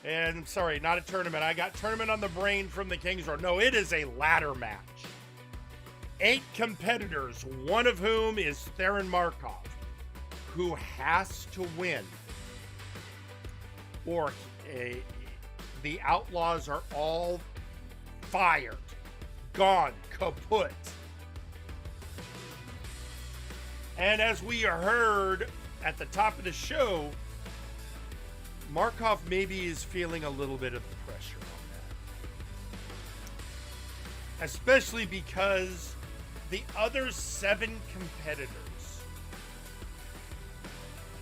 And I'm sorry, not a tournament. I got tournament on the brain from the Kings Road. No, it is a ladder match. 8 competitors, one of whom is Theron Markov, who has to win, or the Outlaws are all fired, gone, kaput. And as we heard at the top of the show, Markov maybe is feeling a little bit of the pressure on that. Especially because the other 7 competitors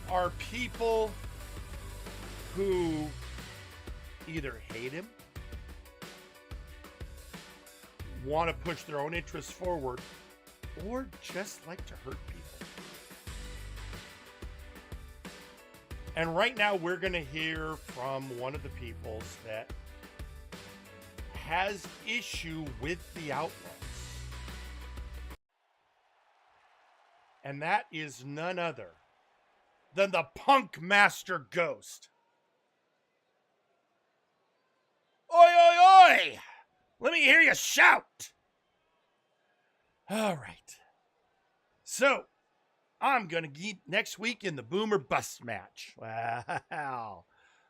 are people who either hate him, want to push their own interests forward, or just like to hurt people. And right now we're going to hear from one of the peoples that has issue with the Outlaws. And that is none other than the Punk Master Ghost. Oi, oi, oi! Let me hear you shout! All right. So, I'm going to get next week in the Boomer Bust match. Wow.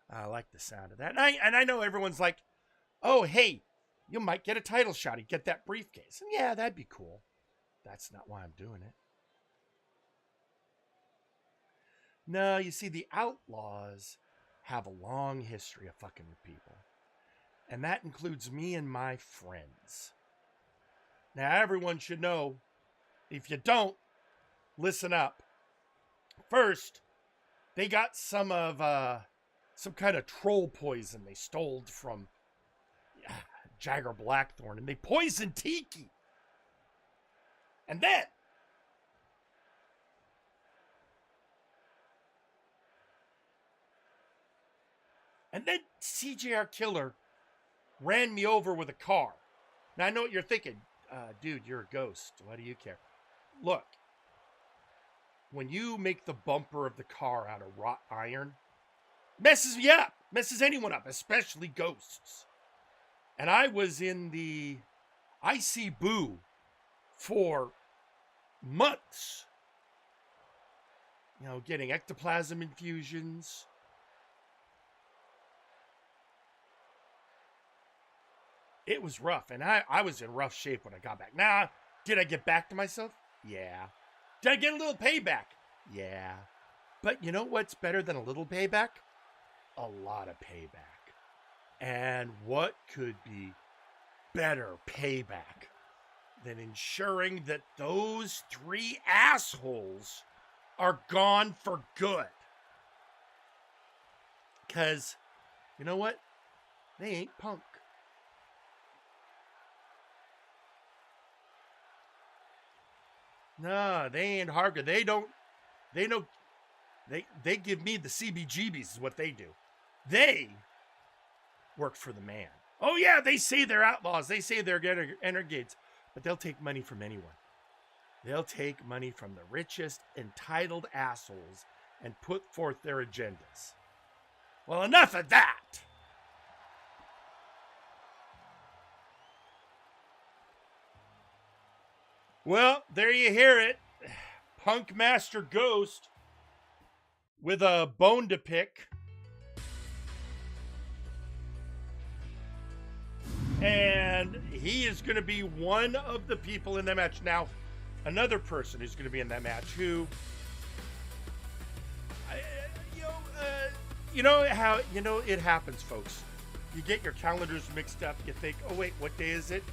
I like the sound of that. And I know everyone's like, oh, hey, you might get a title shot. You get that briefcase. And yeah, that'd be cool. That's not why I'm doing it. No, you see, the Outlaws have a long history of fucking with people. And that includes me and my friends. Now, everyone should know, if you don't, listen up. First, they got some kind of troll poison they stole from Jagger Blackthorn, and they poisoned Tiki. And then CJR Killer ran me over with a car. Now, I know what you're thinking. Dude, you're a ghost. Why do you care? Look, when you make the bumper of the car out of wrought iron, messes me up. Messes anyone up, especially ghosts. And I was in the IC Boo for months. You know, getting ectoplasm infusions. It was rough, and I was in rough shape when I got back. Now, did I get back to myself? Yeah. Did I get a little payback? Yeah. But you know what's better than a little payback? A lot of payback. And what could be better payback than ensuring that those 3 assholes are gone for good? Because, you know what? They ain't punk. No, they ain't hardcore. They give me the CBGBs is what they do. They work for the man. Oh yeah, they say they're outlaws. They say they're renegades, but they'll take money from anyone. They'll take money from the richest entitled assholes and put forth their agendas. Well, enough of that. Well, there you hear it. Punk Master Ghost with a bone to pick. And he is going to be one of the people in that match. Now, another person who's going to be in that match who, it happens, folks. You get your calendars mixed up. You think, oh, wait, what day is it?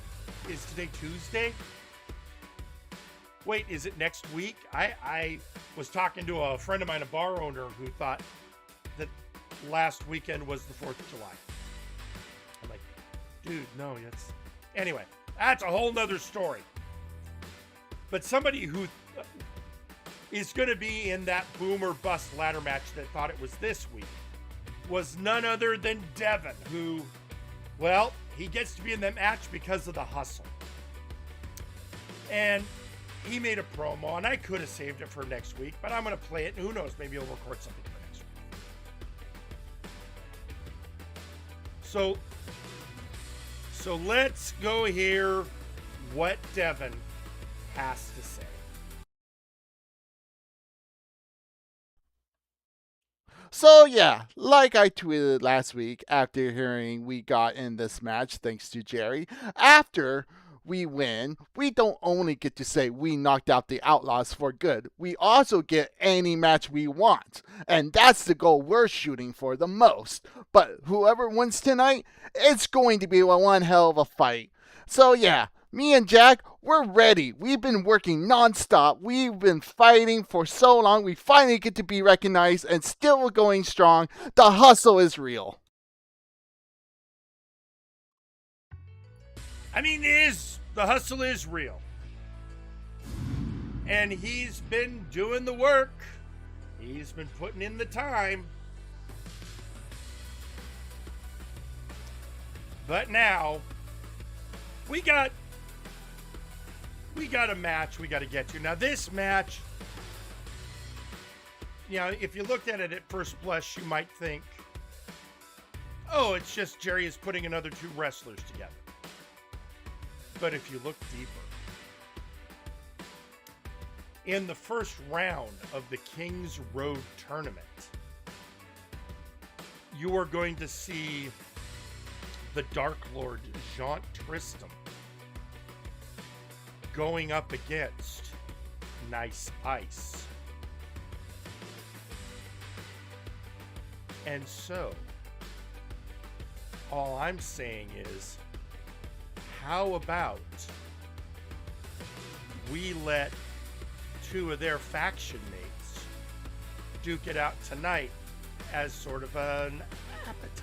Is today Tuesday? Wait, is it next week? I was talking to a friend of mine, a bar owner, who thought that last weekend was the 4th of July. I'm like, dude, no, anyway, that's a whole nother story. But somebody who is going to be in that boomer bust ladder match that thought it was this week was none other than Devin, who, well, he gets to be in that match because of the hustle. And he made a promo, and I could have saved it for next week, but I'm going to play it, and who knows, maybe he'll record something for next week. So let's go hear what Devin has to say. So yeah, like I tweeted last week after hearing we got in this match, thanks to Jerry, after we win, we don't only get to say we knocked out the Outlaws for good, we also get any match we want. And that's the goal we're shooting for the most. But whoever wins tonight, it's going to be one hell of a fight. So yeah, me and Jack, we're ready. We've been working nonstop. We've been fighting for so long. We finally get to be recognized and still going strong. The hustle is real. I mean, the hustle is real. And he's been doing the work. He's been putting in the time. But now, we got a match we got to get to. Now, this match, you know, if you looked at it at first blush, you might think, oh, it's just Jerry is putting another two wrestlers together. But if you look deeper, in the first round of the Kings Road tournament, you are going to see the Dark Lord Jean Tristam going up against Nice Ice. And so, all I'm saying is, how about we let two of their faction mates duke it out tonight as sort of an appetizer?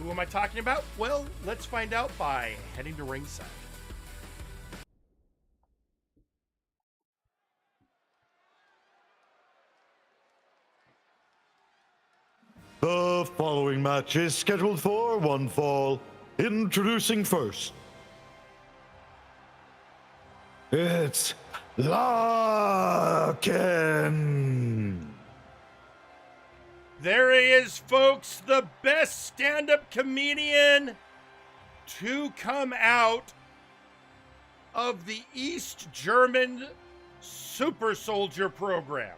Who am I talking about? Well, let's find out by heading to ringside. The following match is scheduled for one fall. Introducing first, it's Larkin. There he is, folks, the best stand-up comedian to come out of the East German Super Soldier program.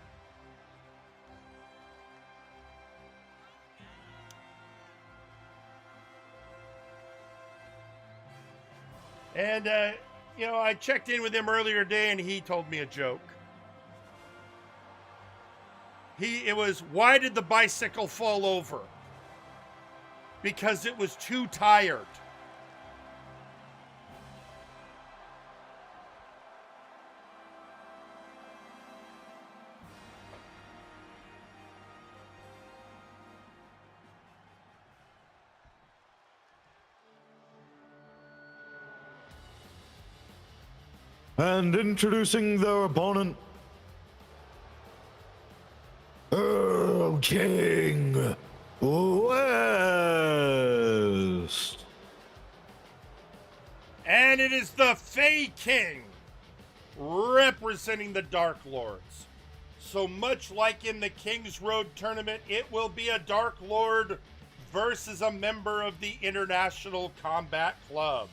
And, you know, I checked in with him earlier today and he told me a joke. It was, why did the bicycle fall over? Because it was too tired. And introducing their opponent, Earl King West. And it is the Fey King representing the Dark Lords. So much like in the King's Road tournament, it will be a Dark Lord versus a member of the International Combat Club.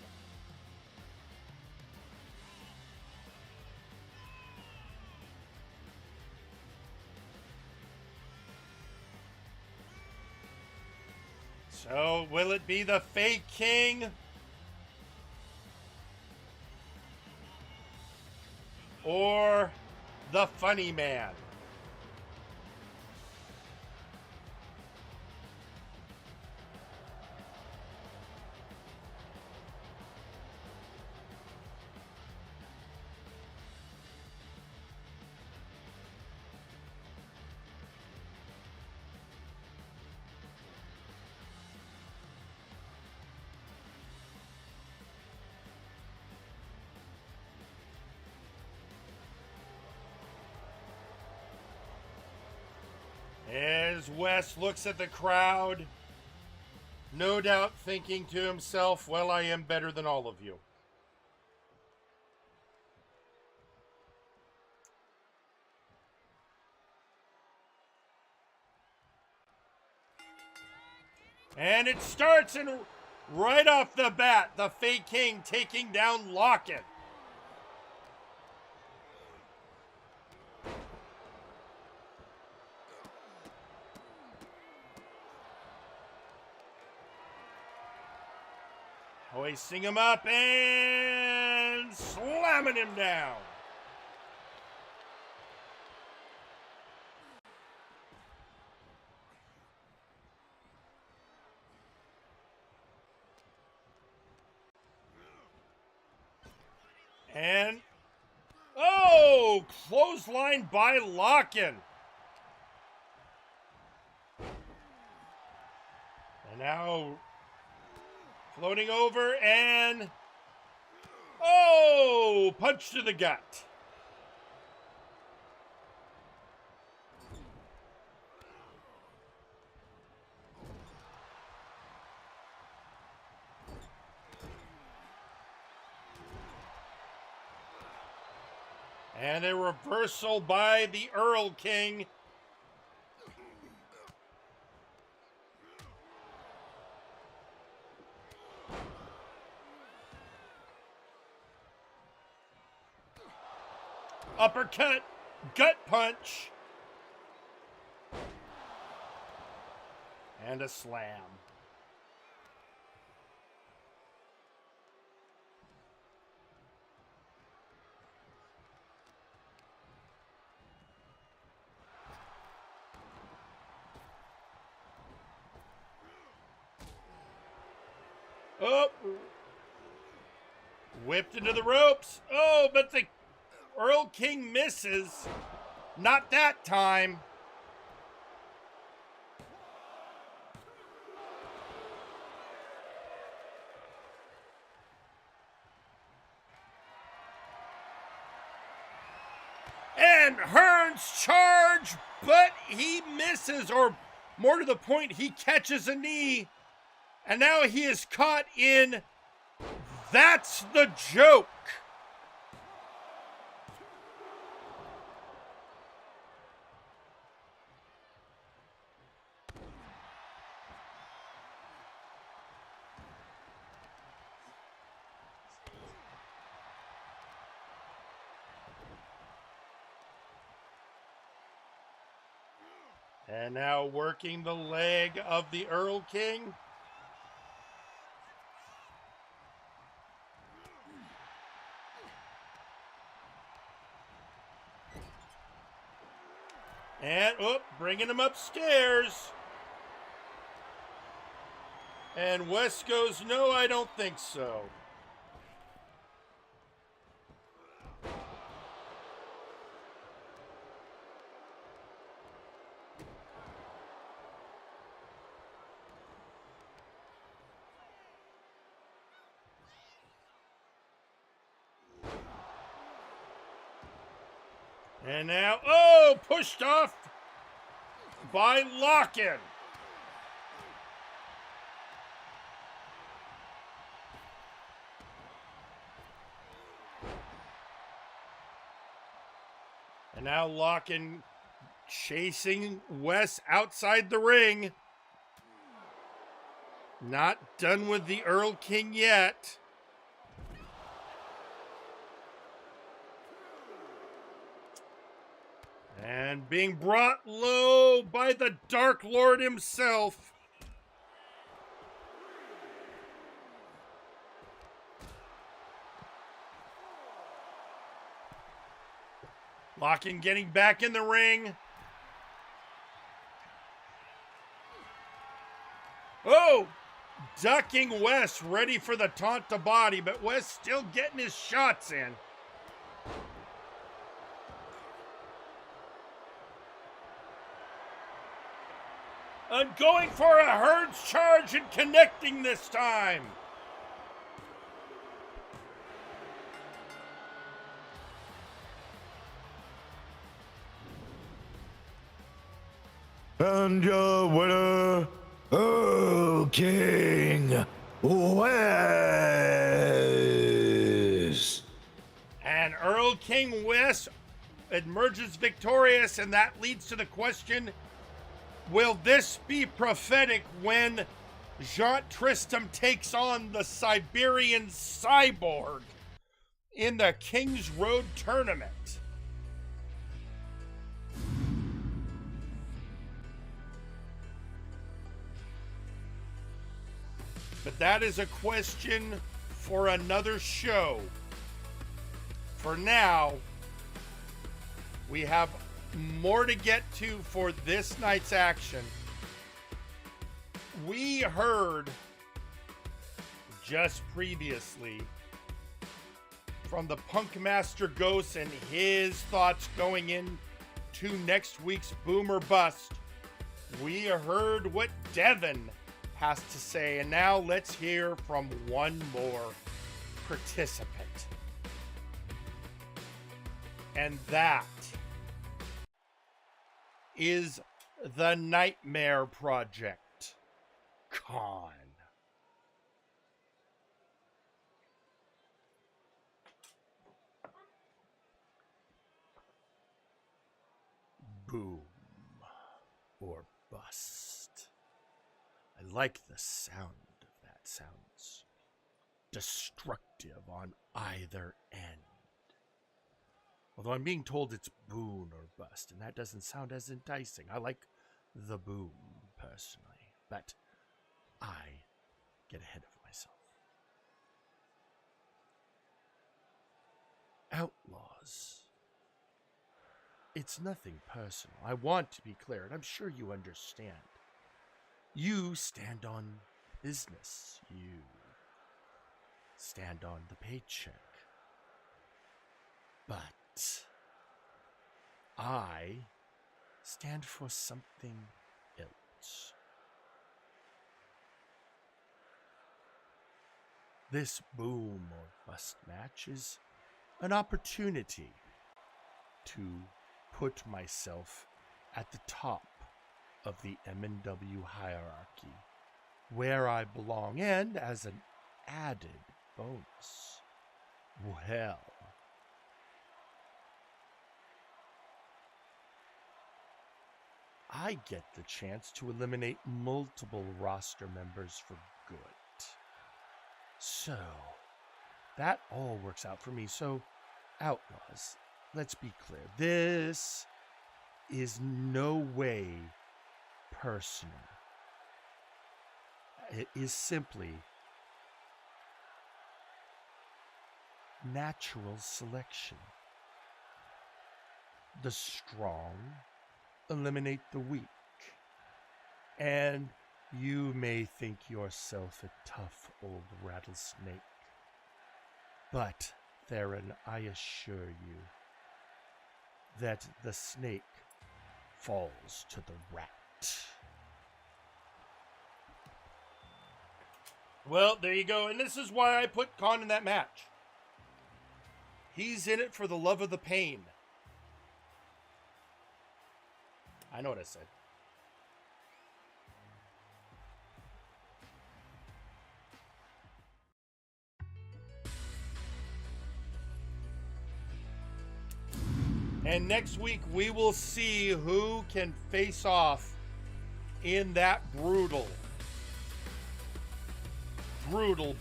So, will it be the Fey King? Or the Funny Man? As Wes looks at the crowd, no doubt thinking to himself, well, I am better than all of you. And it starts, and right off the bat, the Fey King taking down Locken. Hoisting him up and slamming him down. And, oh, clothesline by Locken. And now floating over and, oh, punch to the gut. And a reversal by the Earl King. Uppercut, gut punch. And a slam. Oh, whipped into the ropes. Oh, but the Earl King misses. Not that time. And Hearn's charge, but he misses, or more to the point, he catches a knee. And now he is caught in That's the Joke. And now working the leg of the Earl King. And, bringing him upstairs. And West goes, no, I don't think so. And now, pushed off by Locken. And now Locken chasing Wes outside the ring. Not done with the Earl King yet. And being brought low by the Dark Lord himself. Locken getting back in the ring. Oh! Ducking Wes, ready for the taunt to body, but Wes still getting his shots in. And going for a Herd's charge and connecting this time. And your winner, Earl King West. And Earl King West emerges victorious, and that leads to the question, will this be prophetic when Jean Tristram takes on the Siberian Cyborg in the Kings Road tournament. But that is a question for another show. For now, we have more to get to for this night's action. We heard just previously from the Punk Master Ghost and his thoughts going into next week's Boom or Bust. We heard what Devin has to say, and now let's hear from one more participant. And that is the Nightmare Project Con. Boom or bust. I like the sound of that. Sounds destructive on either end. Although I'm being told it's boon or bust, and that doesn't sound as enticing. I like the boom, personally, but I get ahead of myself. Outlaws. It's nothing personal. I want to be clear, and I'm sure you understand. You stand on business. You stand on the paycheck. But I stand for something else. This boom or bust match is an opportunity to put myself at the top of the MNW hierarchy, where I belong, and as an added bonus, well, I get the chance to eliminate multiple roster members for good. So, that all works out for me. So, Outlaws, let's be clear. This is no way personal. It is simply natural selection. The strong eliminate the weak. And you may think yourself a tough old rattlesnake. But, Theron, I assure you that the snake falls to the rat. Well, there you go. And this is why I put Khan in that match. He's in it for the love of the pain. I know what I said. And next week, we will see who can face off in that brutal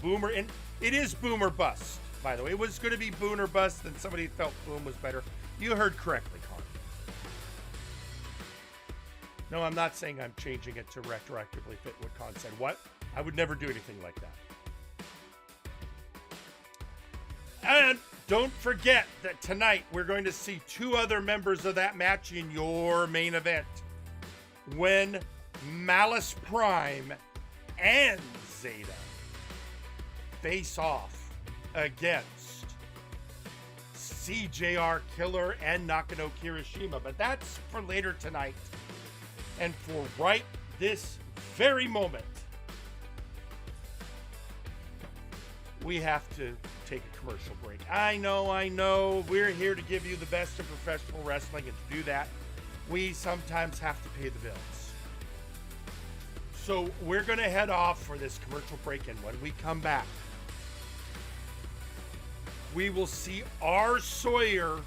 boomer. And it is boom or bust, by the way. It was going to be boom or bust, and somebody felt boom was better. You heard correctly, Carl. No, I'm not saying I'm changing it to retroactively fit what Khan said. What? I would never do anything like that. And don't forget that tonight we're going to see two other members of that match in your main event. When Malice Prime and Zeta face off against CJR Killer and Nakano Kirishima. But that's for later tonight. And for right this very moment, we have to take a commercial break. I know. We're here to give you the best of professional wrestling, and to do that, we sometimes have to pay the bills. So we're going to head off for this commercial break, and when we come back, we will see R. Sawyer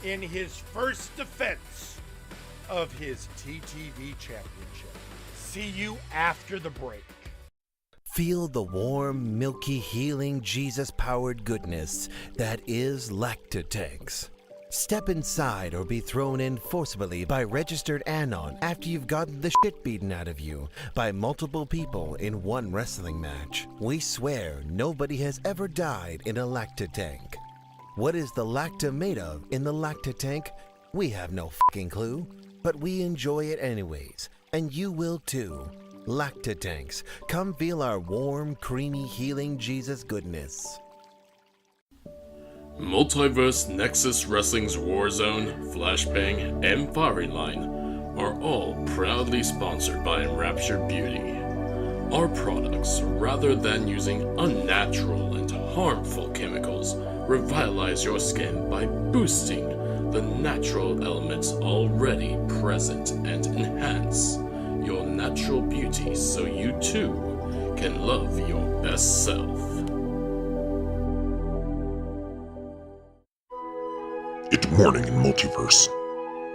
in his first defense of his TTV championship. See you after the break. Feel the warm, milky, healing, Jesus-powered goodness that is Lactatanks. Step inside or be thrown in forcibly by registered Anon after you've gotten the shit beaten out of you by multiple people in one wrestling match. We swear nobody has ever died in a Lactatank. What is the Lacta made of in the Lactatank? We have no fucking clue, but we enjoy it anyways, and you will too. Lactatanks, come feel our warm, creamy, healing Jesus goodness. Multiverse, Nexus Wrestling's Warzone, Flashbang, and Firing Line are all proudly sponsored by Enraptured Beauty. Our products, rather than using unnatural and harmful chemicals, revitalize your skin by boosting the natural elements already present and enhance your natural beauty so you too can love your best self. It's morning in Multiverse,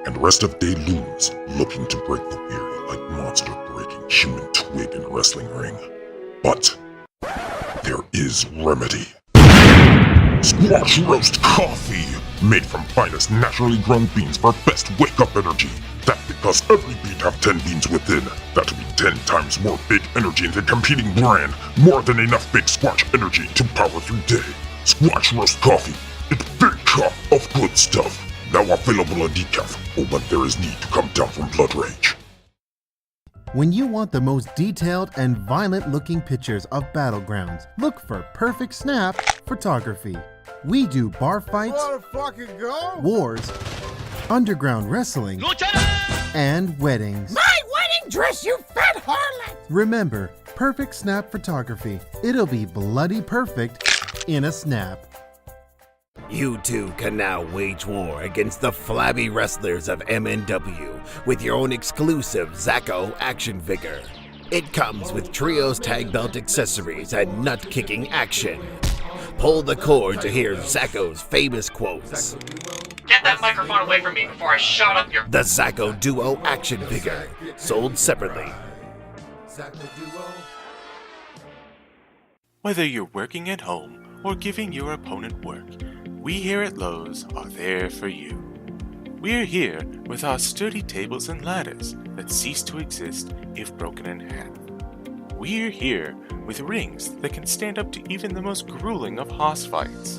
and rest of day looms looking to break the weary like monster breaking human twig in a wrestling ring. But there is remedy. Squash roast coffee, made from finest naturally grown beans for best wake-up energy. That's because every bean have 10 beans within. That'll be 10 times more big energy than competing brand. More than enough big squash energy to power through day. Squash roast coffee. It's big cup of good stuff. Now available in decaf, or when there is need to come down from blood rage. When you want the most detailed and violent-looking pictures of battlegrounds, look for Perfect Snap Photography. We do bar fights, wars, underground wrestling, and weddings. My wedding dress, you fat harlot! Remember, Perfect Snap Photography. It'll be bloody perfect in a snap. You too can now wage war against the flabby wrestlers of MNW with your own exclusive Zacko action figure. It comes with trios tag belt accessories and nut-kicking action. Pull the cord to hear Zacko's famous quotes. Get that microphone away from me before I shot up your... The Zacko Duo action figure, sold separately. Whether you're working at home or giving your opponent work, we here at Lowe's are there for you. We're here with our sturdy tables and ladders that cease to exist if broken in half. We're here with rings that can stand up to even the most grueling of hoss fights.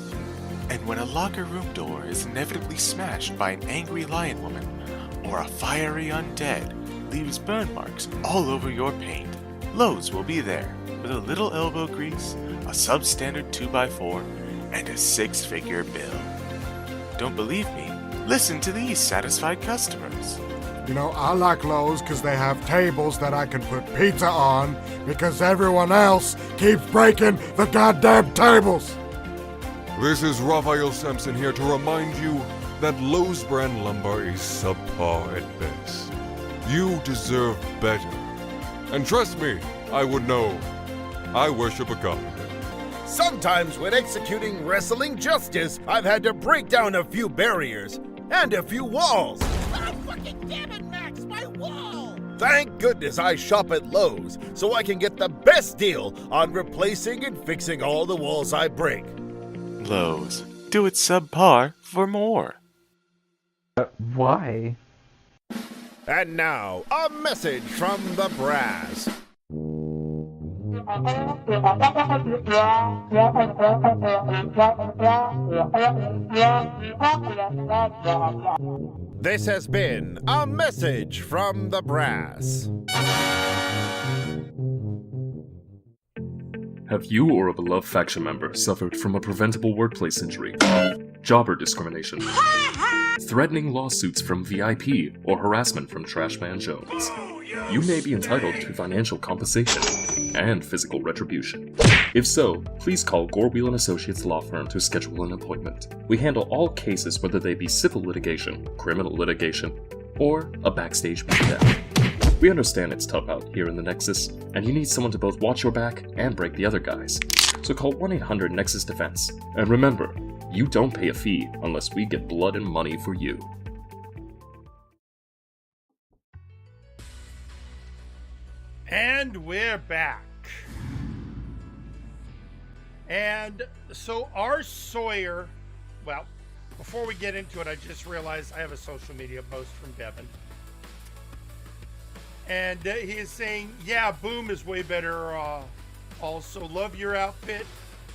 And when a locker room door is inevitably smashed by an angry lion woman, or a fiery undead leaves burn marks all over your paint, Lowe's will be there with a little elbow grease, a substandard 2x4, and a 6-figure bill. Don't believe me? Listen to these satisfied customers. You know, I like Lowe's because they have tables that I can put pizza on because everyone else keeps breaking the goddamn tables. This is Raphael Sampson here to remind you that Lowe's brand lumber is subpar at best. You deserve better. And trust me, I would know. I worship a god. Sometimes when executing wrestling justice, I've had to break down a few barriers and a few walls. Oh, fucking damn it, Max, my wall! Thank goodness I shop at Lowe's so I can get the best deal on replacing and fixing all the walls I break. Lowe's. Do it subpar for more. Why? And now, a message from the brass. This has been a message from the brass. Have you or a beloved faction member suffered from a preventable workplace injury, jobber discrimination, threatening lawsuits from VIP, or harassment from Trashman Jones? You may be entitled to financial compensation and physical retribution. If so, please call Gorwheel & Associates Law Firm to schedule an appointment. We handle all cases, whether they be civil litigation, criminal litigation, or a backstage beatdown. We understand it's tough out here in the Nexus, and you need someone to both watch your back and break the other guys. So call 1-800-NEXUS Defense. And remember, you don't pay a fee unless we get blood and money for you. And we're back. And so our Sawyer, well, before we get into it, I just realized I have a social media post from Devin. And he is saying, yeah, Boom is way better. Also, love your outfit.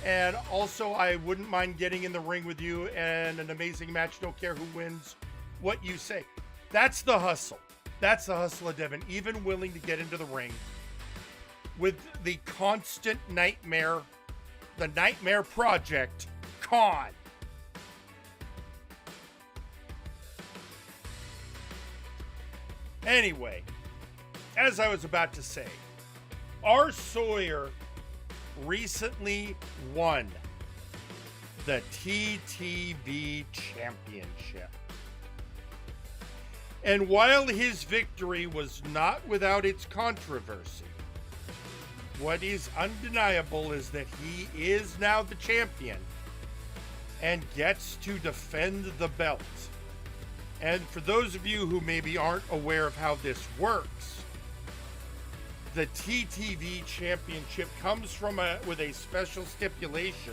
And also, I wouldn't mind getting in the ring with you and an amazing match. Don't care who wins, what you say. That's the hustle. That's the hustle of Devin. Even willing to get into the ring with the constant nightmare, the Nightmare Project, Khan. Anyway, as I was about to say, our Sawyer recently won the TTV Championship. And while his victory was not without its controversy, what is undeniable is that he is now the champion and gets to defend the belt. And for those of you who maybe aren't aware of how this works, the TTV Championship comes from with a special stipulation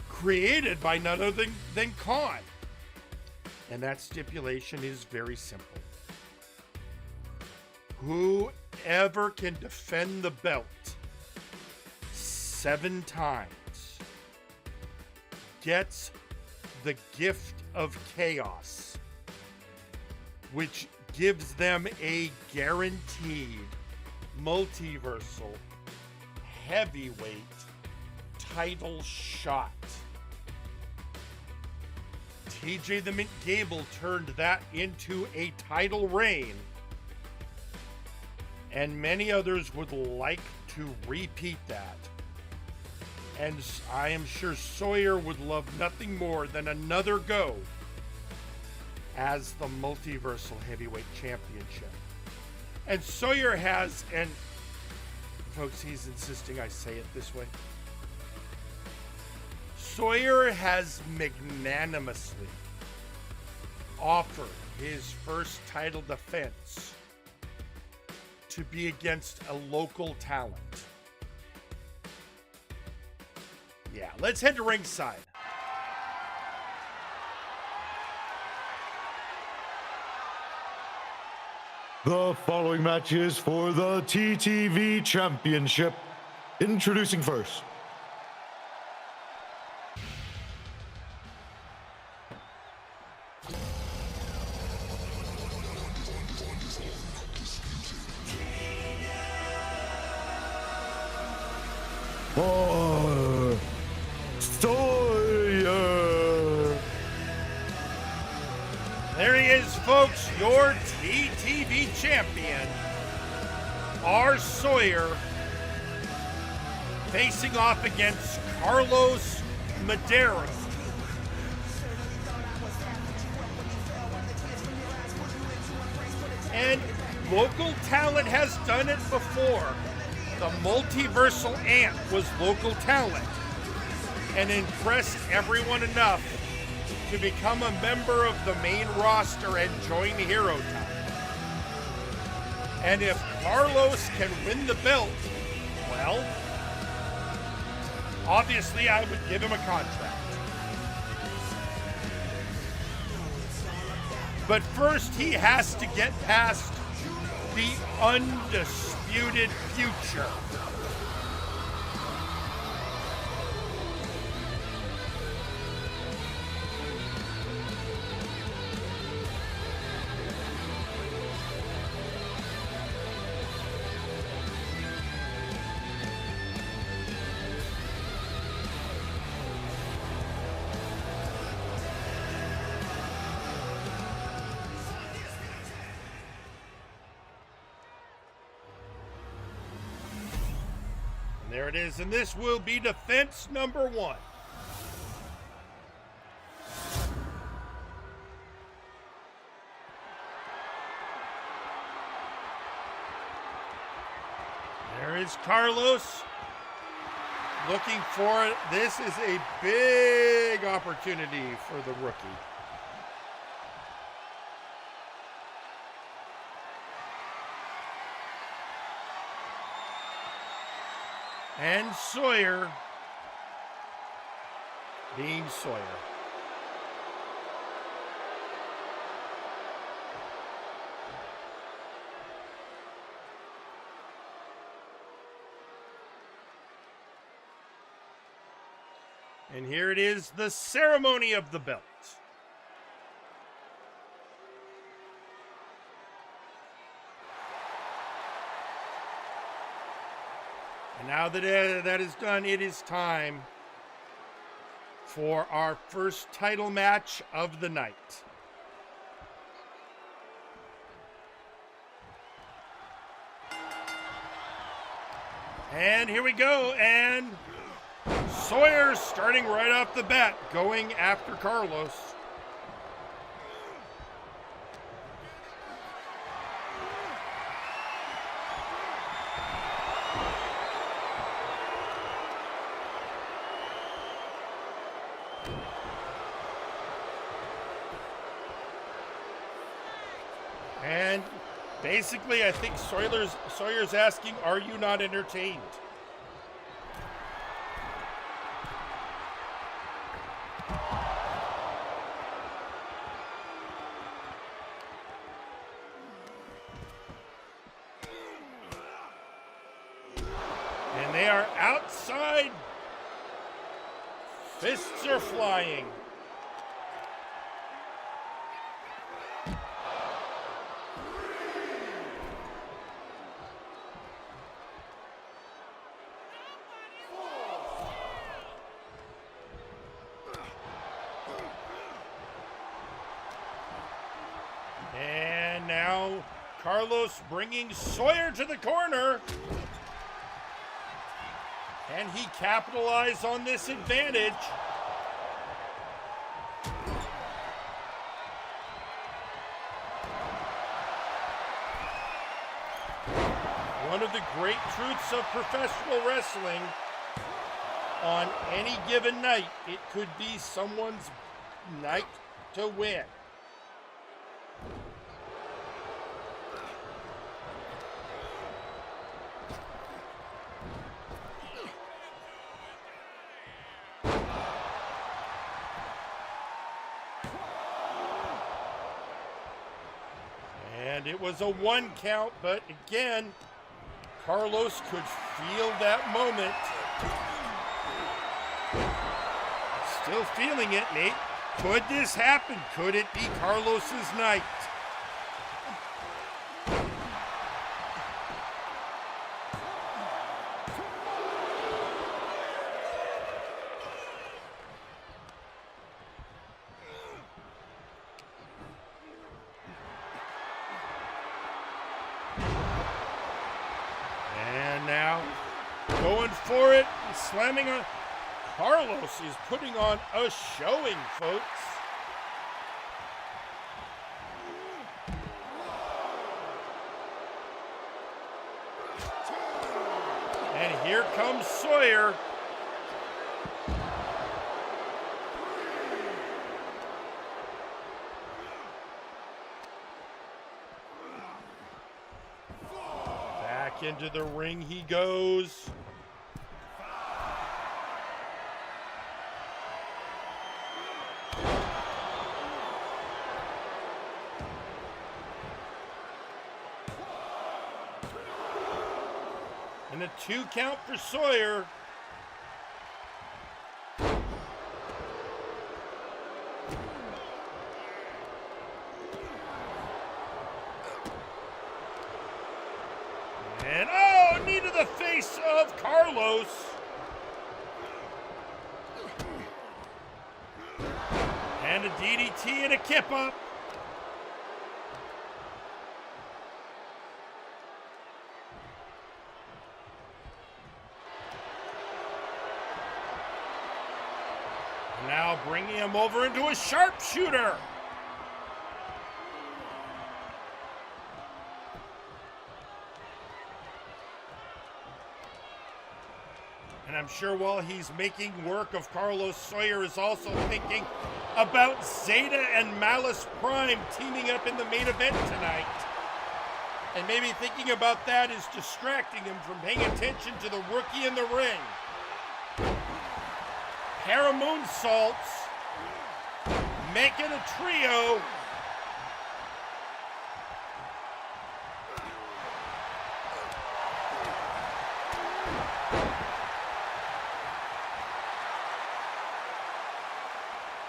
created by none other than Khan. And that stipulation is very simple. Whoever can defend the belt 7 times gets the gift of chaos, which gives them a guaranteed multiversal heavyweight title shot. TJ the Mint Gable turned that into a title reign, and many others would like to repeat that. And I am sure Sawyer would love nothing more than another go as the Multiversal Heavyweight Championship. And Sawyer has, and folks, he's insisting I say it this way. Sawyer has magnanimously offered his first title defense to be against a local talent. Yeah, let's head to ringside. The following match is for the TTV Championship. Introducing first, Sawyer. There he is, folks, your TTV champion, R. Sawyer, facing off against Carlos Madero. And local talent has done it before. The Multiversal Ant was local talent and impressed everyone enough to become a member of the main roster and join Hero Time. And if Carlos can win the belt, well, obviously I would give him a contract. But first he has to get past the undisputed future. There it is, and this will be defense number 1. There is Carlos looking for it. This is a big opportunity for the rookie. And Sawyer being Sawyer. And here it is, the ceremony of the belt. And now that that is done, it is time for our first title match of the night. And here we go, and Sawyer starting right off the bat, going after Carlos. And basically, I think Sawyer's asking, are you not entertained? And they are outside. Fists are flying. And now Carlos bringing Sawyer to the corner. Can he capitalize on this advantage? One of the great truths of professional wrestling, on any given night, it could be someone's night to win. And it was a 1 count, but again, Carlos could feel that moment. Still feeling it, Nate. Could this happen? Could it be Carlos's night? And now, going for it, slamming on. Carlos is putting on a showing, folks. And here comes Sawyer. Back into the ring he goes. And a 2 count for Sawyer. And oh, knee to the face of Carlos. And a DDT and a kip up. Now bringing him over into a sharpshooter. And I'm sure while he's making work of Carlos, Sawyer is also thinking about Zeta and Malice Prime teaming up in the main event tonight. And maybe thinking about that is distracting him from paying attention to the rookie in the ring. pair of moonsaults, making a trio.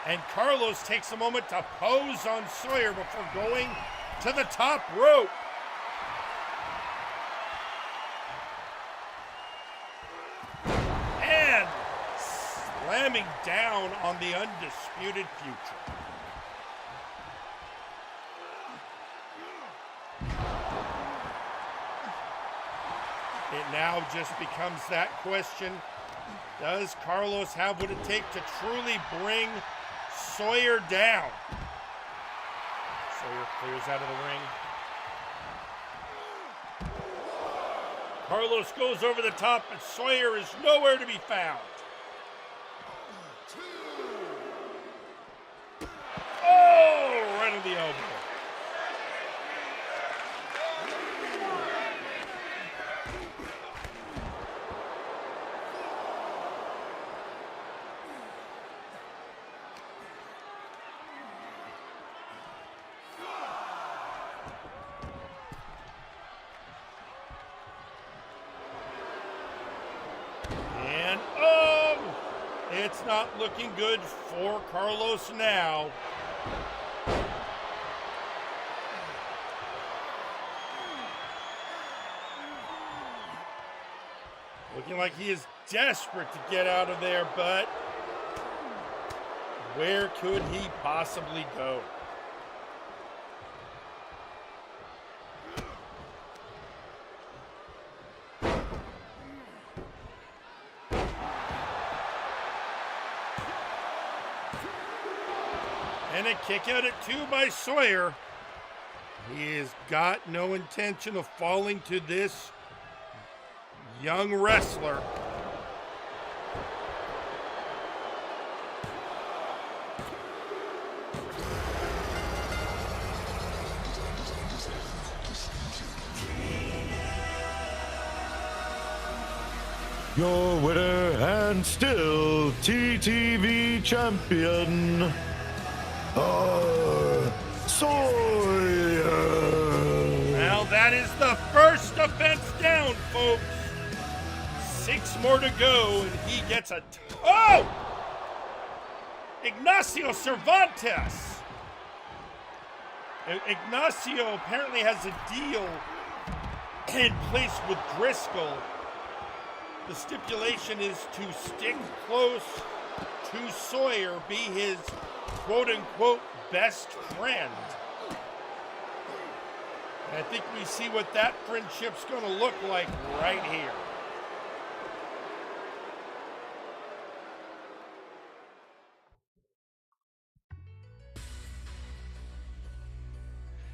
And Carlos takes a moment to pose on Sawyer before going to the top rope. And slamming down on the Undisputed Future. It now just becomes that question. Does Carlos have what it takes to truly bring Sawyer down? Sawyer clears out of the ring. Carlos goes over the top, but Sawyer is nowhere to be found. Oh, right on the elbow. And, oh, it's not looking good for Carlos now. Looking like he is desperate to get out of there, but where could he possibly go? And a kick out at 2 by Sawyer. He has got no intention of falling to this young wrestler. Your winner and still TTV champion, Sawyer. Well, that is the first offense down, folks. 6 more to go, and he gets a... Oh! Ignacio Cervantes. Ignacio apparently has a deal in place with Driscoll. The stipulation is to stick close to Sawyer, be his quote-unquote best friend. And I think we see what that friendship's going to look like right here.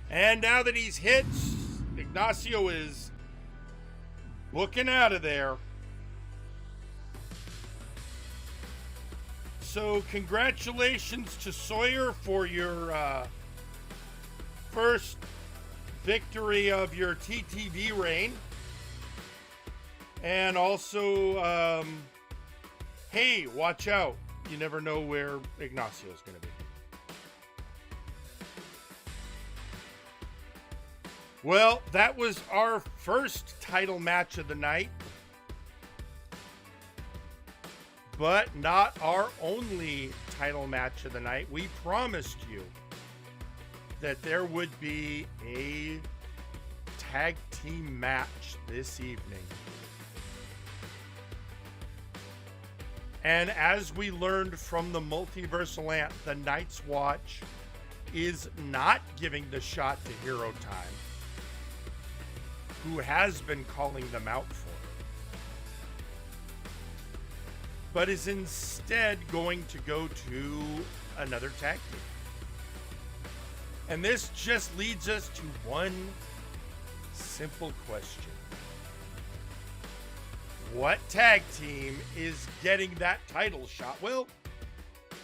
And now that he's hit, Ignacio is booking out of there. So congratulations to Sawyer for your first victory of your TTV reign. And also, hey, watch out. You never know where Ignacio's going to be. Well, that was our first title match of the night. But not our only title match of the night. We promised you that there would be a tag team match this evening. And as we learned from the Multiverse Ant, the Night's Watch is not giving the shot to Hero Time, who has been calling them out for it, but is instead going to go to another tag team. And this just leads us to one simple question. What tag team is getting that title shot? Well,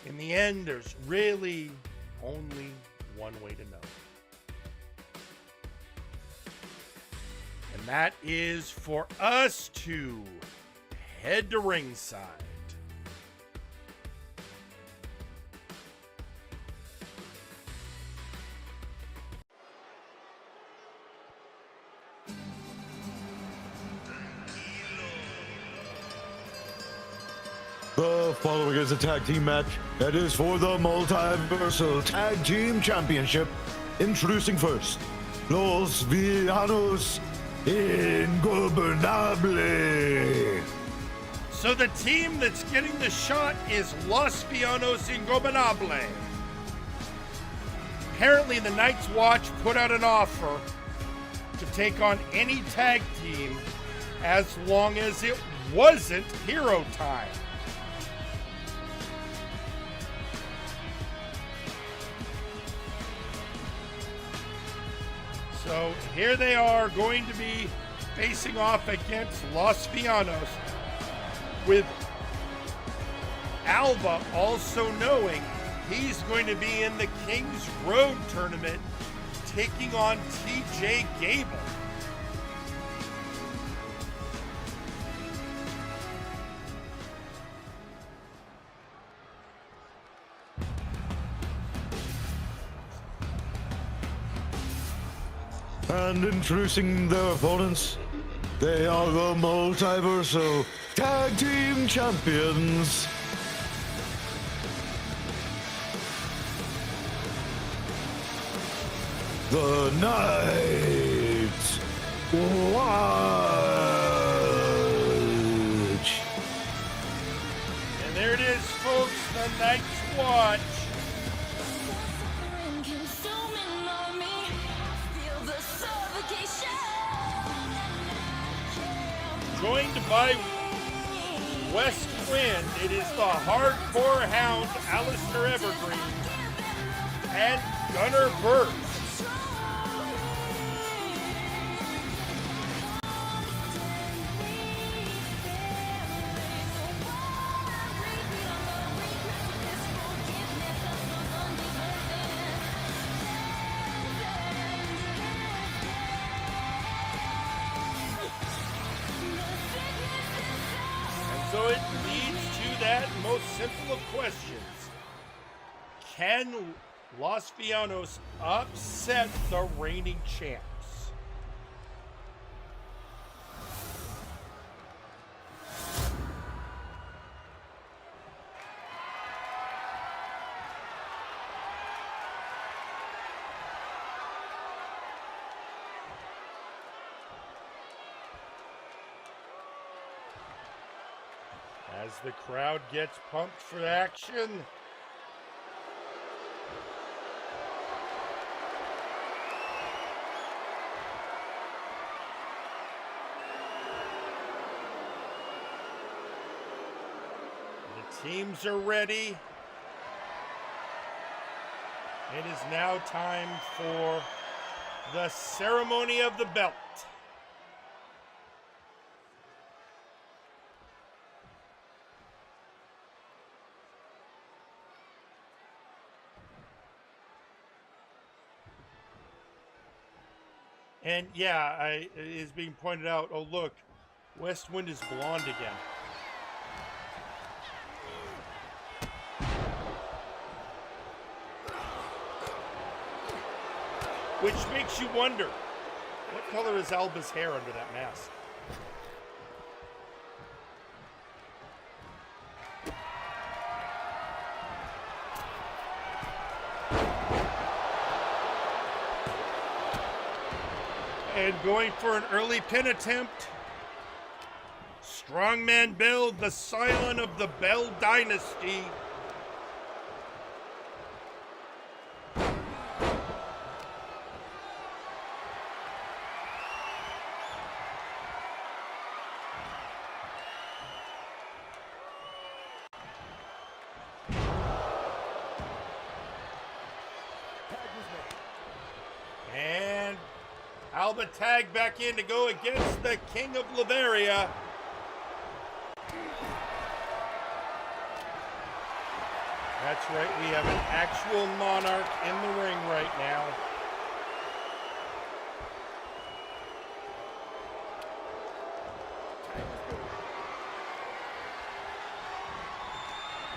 in the end, there's really only one way to know. And that is for us to head to ringside The following is a tag team match that is for the Multiversal Tag Team Championship. Introducing first, Los Villanos Ingobernable. So the team that's getting the shot is Los Villanos Ingobernable. Apparently the Night's Watch put out an offer to take on any tag team as long as it wasn't Hero Time. So here they are going to be facing off against Los Villanos, with Alba also knowing he's going to be in the King's Road tournament taking on TJ Gable. And introducing their opponents, they are the Multiversal Tag Team Champions. The Night's Watch. And there it is, folks, the Night's Watch. Joined by West Wind, it is the Hardcore Hound, Alistair Evergreen, and Gunnar Birch. So it leads to that most simple of questions. Can Los Villanos upset the reigning champs? As the crowd gets pumped for action, the teams are ready. It is now time for the ceremony of the belt. And yeah, it is being pointed out, oh look, West Wind is blonde again. Which makes you wonder, what color is Alba's hair under that mask? And going for an early pin attempt, Strongman Bill, the scion of the Bell Dynasty. And Alba tagged back in to go against the King of Liberia. That's right, we have an actual monarch in the ring right now.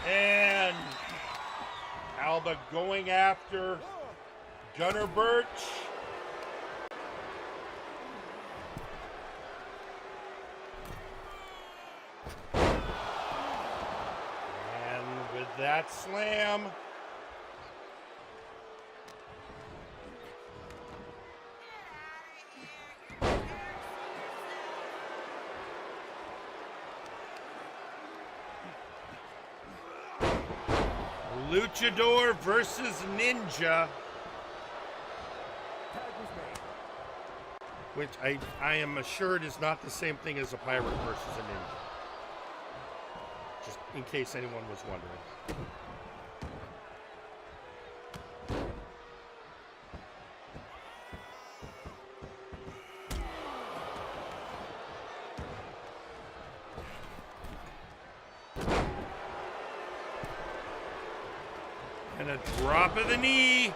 And Alba going after Gunnar Birch. That slam. Luchador versus Ninja. Which I am assured is not the same thing as a pirate versus a ninja. Just in case anyone was wondering. And a drop of the knee.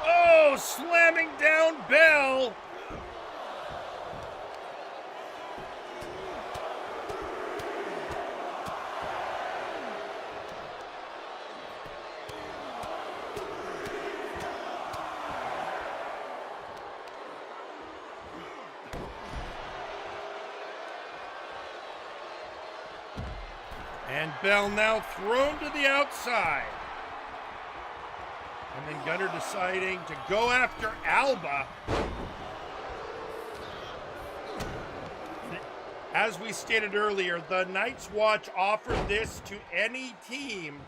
Oh, slamming down Bell. And Bell now thrown to the outside. And then Gunner deciding to go after Alba. As we stated earlier, the Night's Watch offered this to any team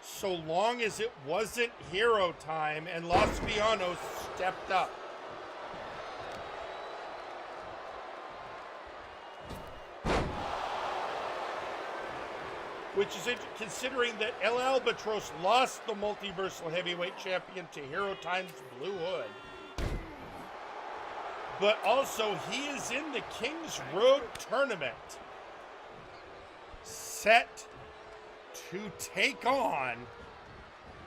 so long as it wasn't hero time, and Los Villanos stepped up. Which is considering that El Albatros lost the Multiversal Heavyweight Champion to Hero Time's Blue Hood. But also, he is in the King's Road Tournament, set to take on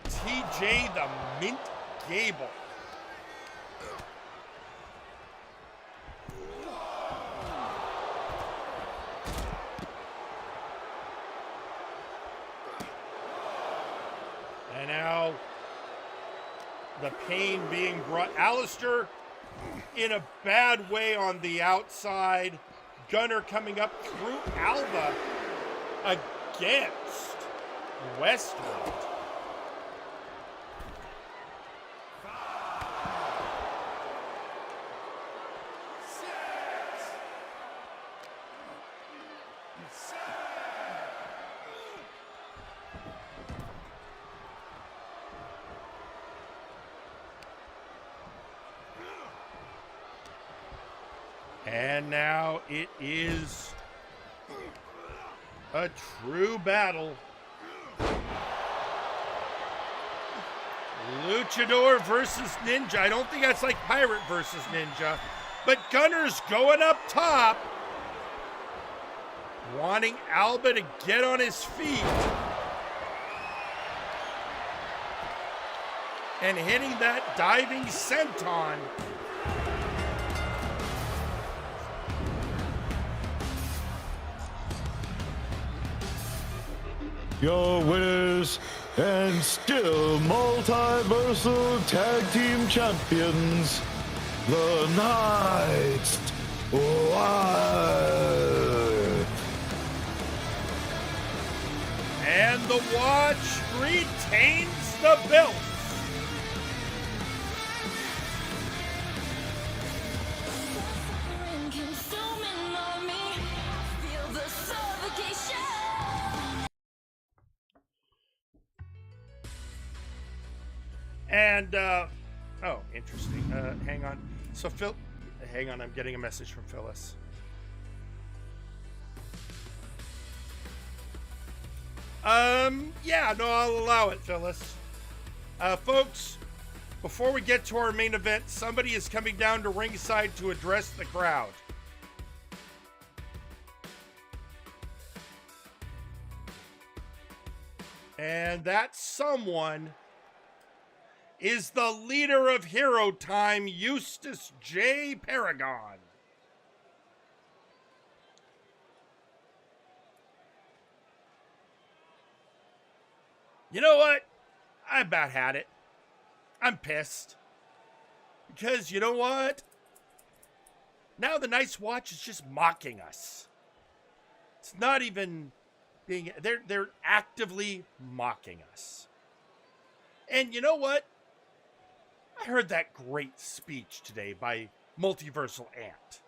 TJ the Mint Gable. And now the pain being brought. Alistair in a bad way on the outside. Gunner coming up through Alba against Westwood. And now it is a true battle. Luchador versus Ninja. I don't think that's like Pirate versus Ninja. But Gunner's going up top, wanting Alba to get on his feet. And hitting that diving senton. Your winners and still multiversal tag team champions, the Night's Watch. And the Watch retains the belt. And, oh, interesting. Hang on. So, hang on, I'm getting a message from Phyllis. Yeah, no, I'll allow it, Phyllis. Folks, before we get to our main event, somebody is coming down to ringside to address the crowd. And that someone is the leader of Hero Time, Eustace J. Paragon. You know what? I about had it. I'm pissed. Because you know what? Now the Night's Watch is just mocking us. It's not even being... They're actively mocking us. And you know what? I heard that great speech today by Multiversal Ant.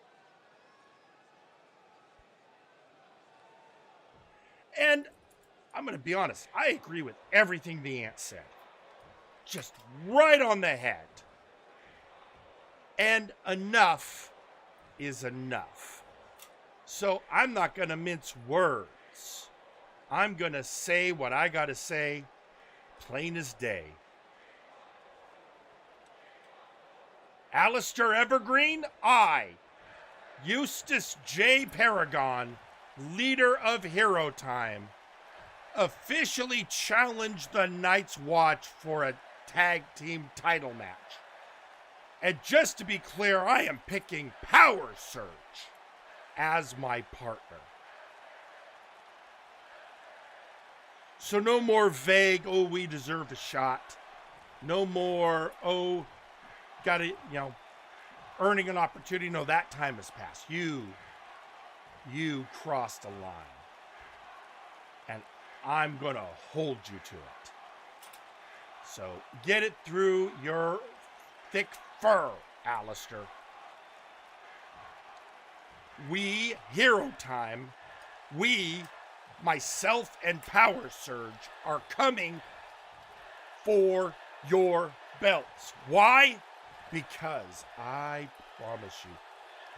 And I'm going to be honest, I agree with everything the Ant said. Just right on the head. And enough is enough. So I'm not going to mince words. I'm going to say what I got to say, plain as day. Alistair Evergreen, I, Eustace J. Paragon, leader of Hero Time, officially challenge the Night's Watch for a tag team title match. And just to be clear, I am picking Power Surge as my partner. So no more vague, oh, we deserve a shot. No more, oh, got it, earning an opportunity. No, that time has passed. You crossed a line. And I'm going to hold you to it. So get it through your thick fur, Alistair. We, Hero Time, we, myself and Power Surge, are coming for your belts. Why? Because I promise you,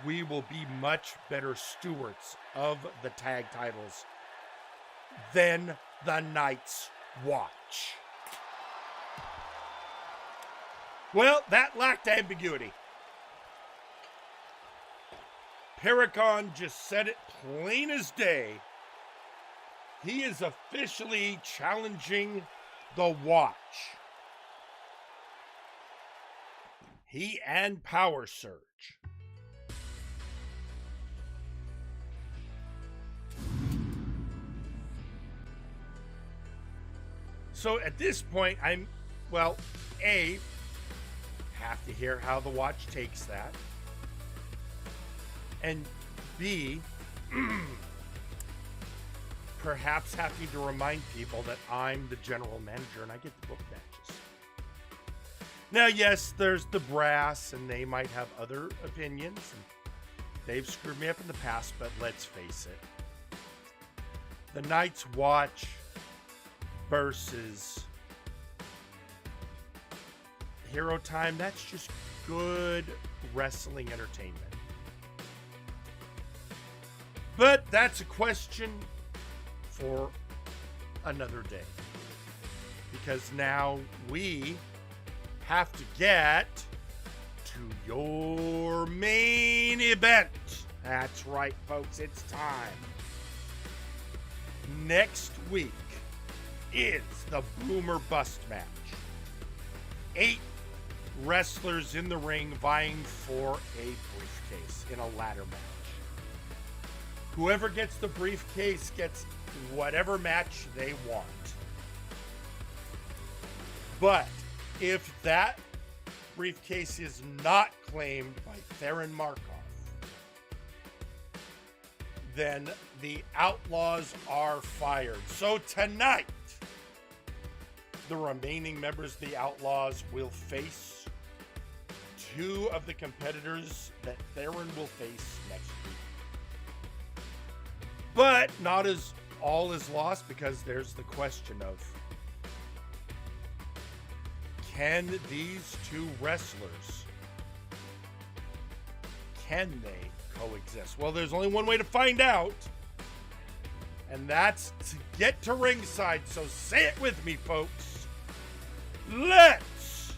we will be much better stewards of the tag titles than the Night's Watch. Well, that lacked ambiguity. Paragon just said it plain as day. He is officially challenging the Watch. He and Power Surge. So at this point, A, have to hear how the Watch takes that. And B, perhaps having to remind people that I'm the general manager and I get to book matches. Now, yes, there's the brass, and they might have other opinions. And they've screwed me up in the past, but let's face it. The Night's Watch versus Hero Time, that's just good wrestling entertainment. But that's a question for another day. Because now we have to get to your main event. That's right, folks, it's time. Next week is the Boomer Bust match. 8 wrestlers in the ring vying for a briefcase in a ladder match. Whoever gets the briefcase gets whatever match they want. But if that briefcase is not claimed by Theron Markov, then the Outlaws are fired. So tonight, the remaining members of the Outlaws will face 2 of the competitors that Theron will face next week. But not as all is lost, because there's the question of, can these 2 wrestlers, can they coexist? Well, there's only one way to find out, and that's to get to ringside. So say it with me, folks. Let's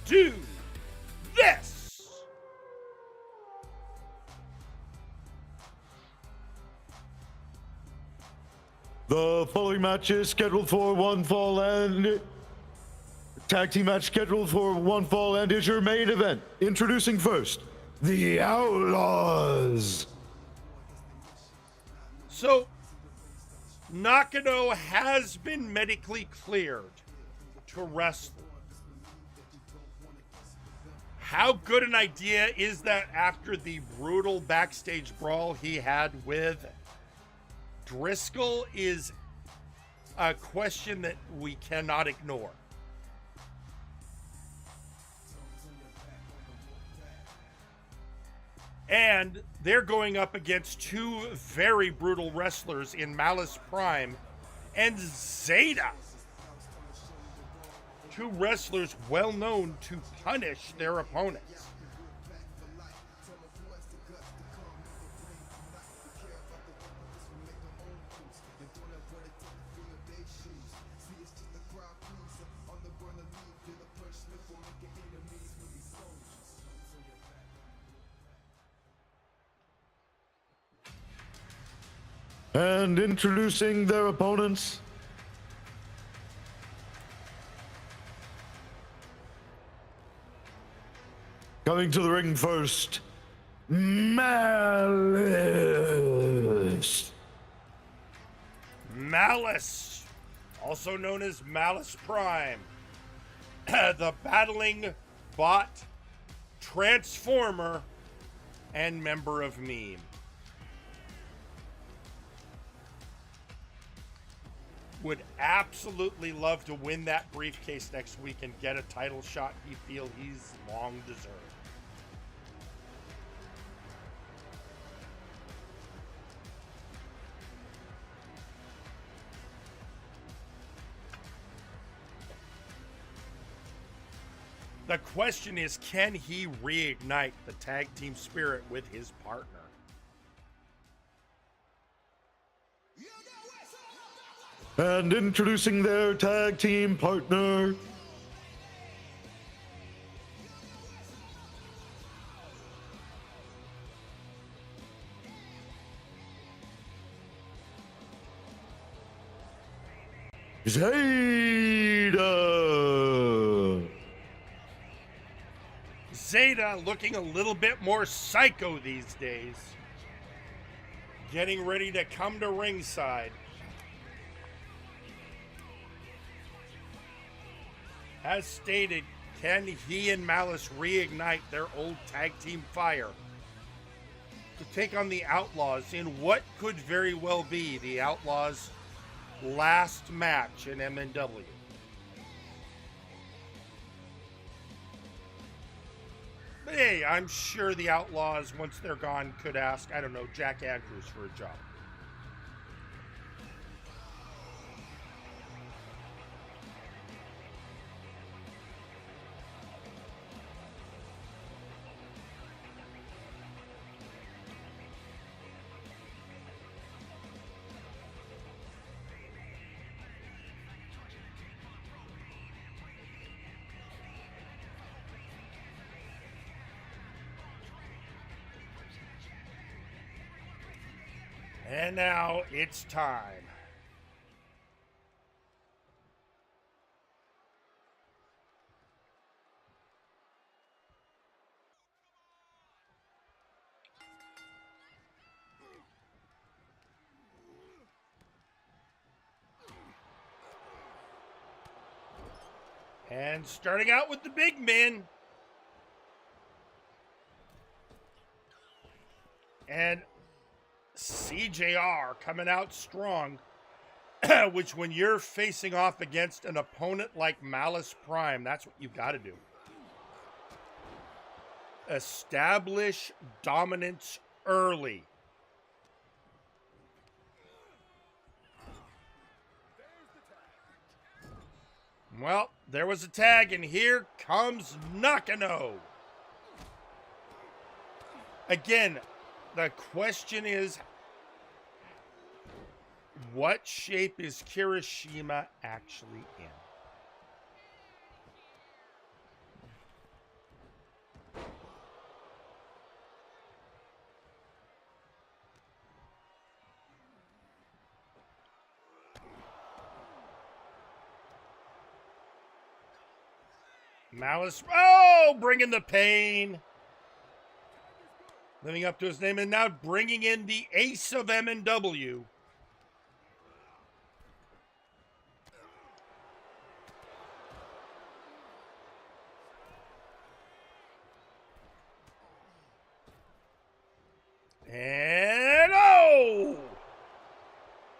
do this! The following match is scheduled for one fall and tag team match scheduled for one fall and is your main event. Introducing first, the Outlaws. So, Nakano has been medically cleared to wrestle How good an idea is that after the brutal backstage brawl he had with Driscoll is a question that we cannot ignore. And they're going up against two very brutal wrestlers in Malice Prime and Zeta. Two wrestlers well known to punish their opponents. And introducing their opponents, coming to the ring first, Malice. Malice, also known as Malice Prime, the battling bot, transformer, and member of Meme. Would absolutely love to win that briefcase next week and get a title shot he feels he's long deserved. The question is, can he reignite the tag team spirit with his partner? And introducing their tag team partner, Zeta. Zeta looking a little bit more psycho these days. Getting ready to come to ringside. As stated, can he and Malice reignite their old tag team fire to take on the Outlaws in what could very well be the Outlaws' last match in MNW? But hey, I'm sure the Outlaws, once they're gone, could ask, I don't know, Jack Andrews for a job. And now it's time. And starting out with the big men. And CJR coming out strong, which when you're facing off against an opponent like Malice Prime, that's what you've got to do. Establish dominance early. Well, there was a tag, and here comes Nakano. Again, the question is, what shape is Kirishima actually in? Malice, oh, bringing the pain. Living up to his name, and now bringing in the ace of MNW.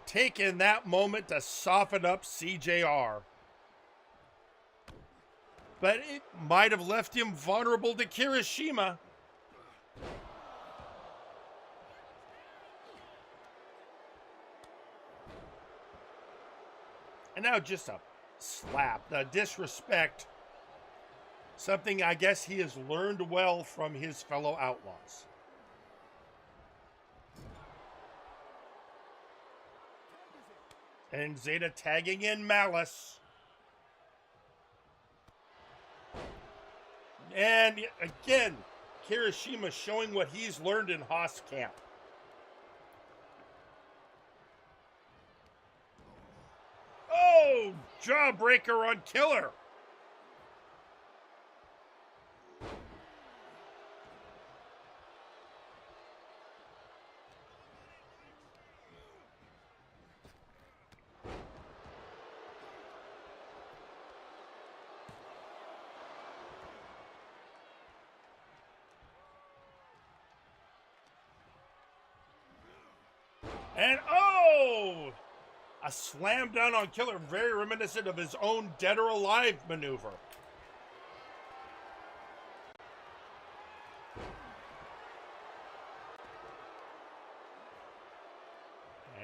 taken that moment to soften up CJR. But it might have left him vulnerable to Kirishima. And now just a slap, the disrespect. Something I guess he has learned well from his fellow outlaws. And Zeta tagging in Malice. And again, Kirishima showing what he's learned in Haas camp. Oh, jawbreaker on Killer. And oh! A slam down on Killer, very reminiscent of his own Dead or Alive maneuver.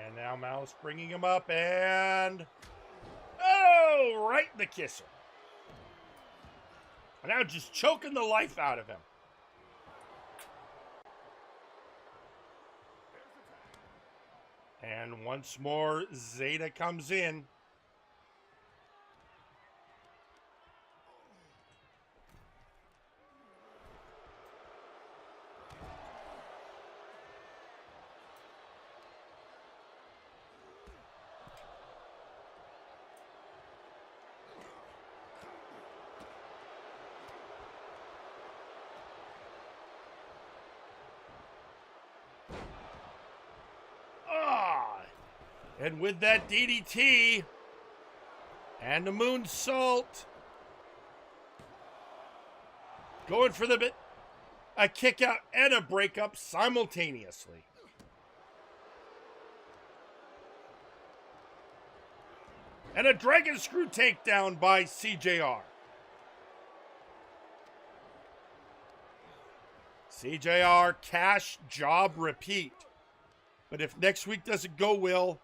And now Malice bringing him up and... oh! Right in the kisser. And now just choking the life out of him. And once more, Zeta comes in. And with that DDT and the moonsault, going for the bit, a kick out and a breakup simultaneously. And a dragon screw takedown by CJR. CJR cash, job, repeat. But if next week doesn't go well,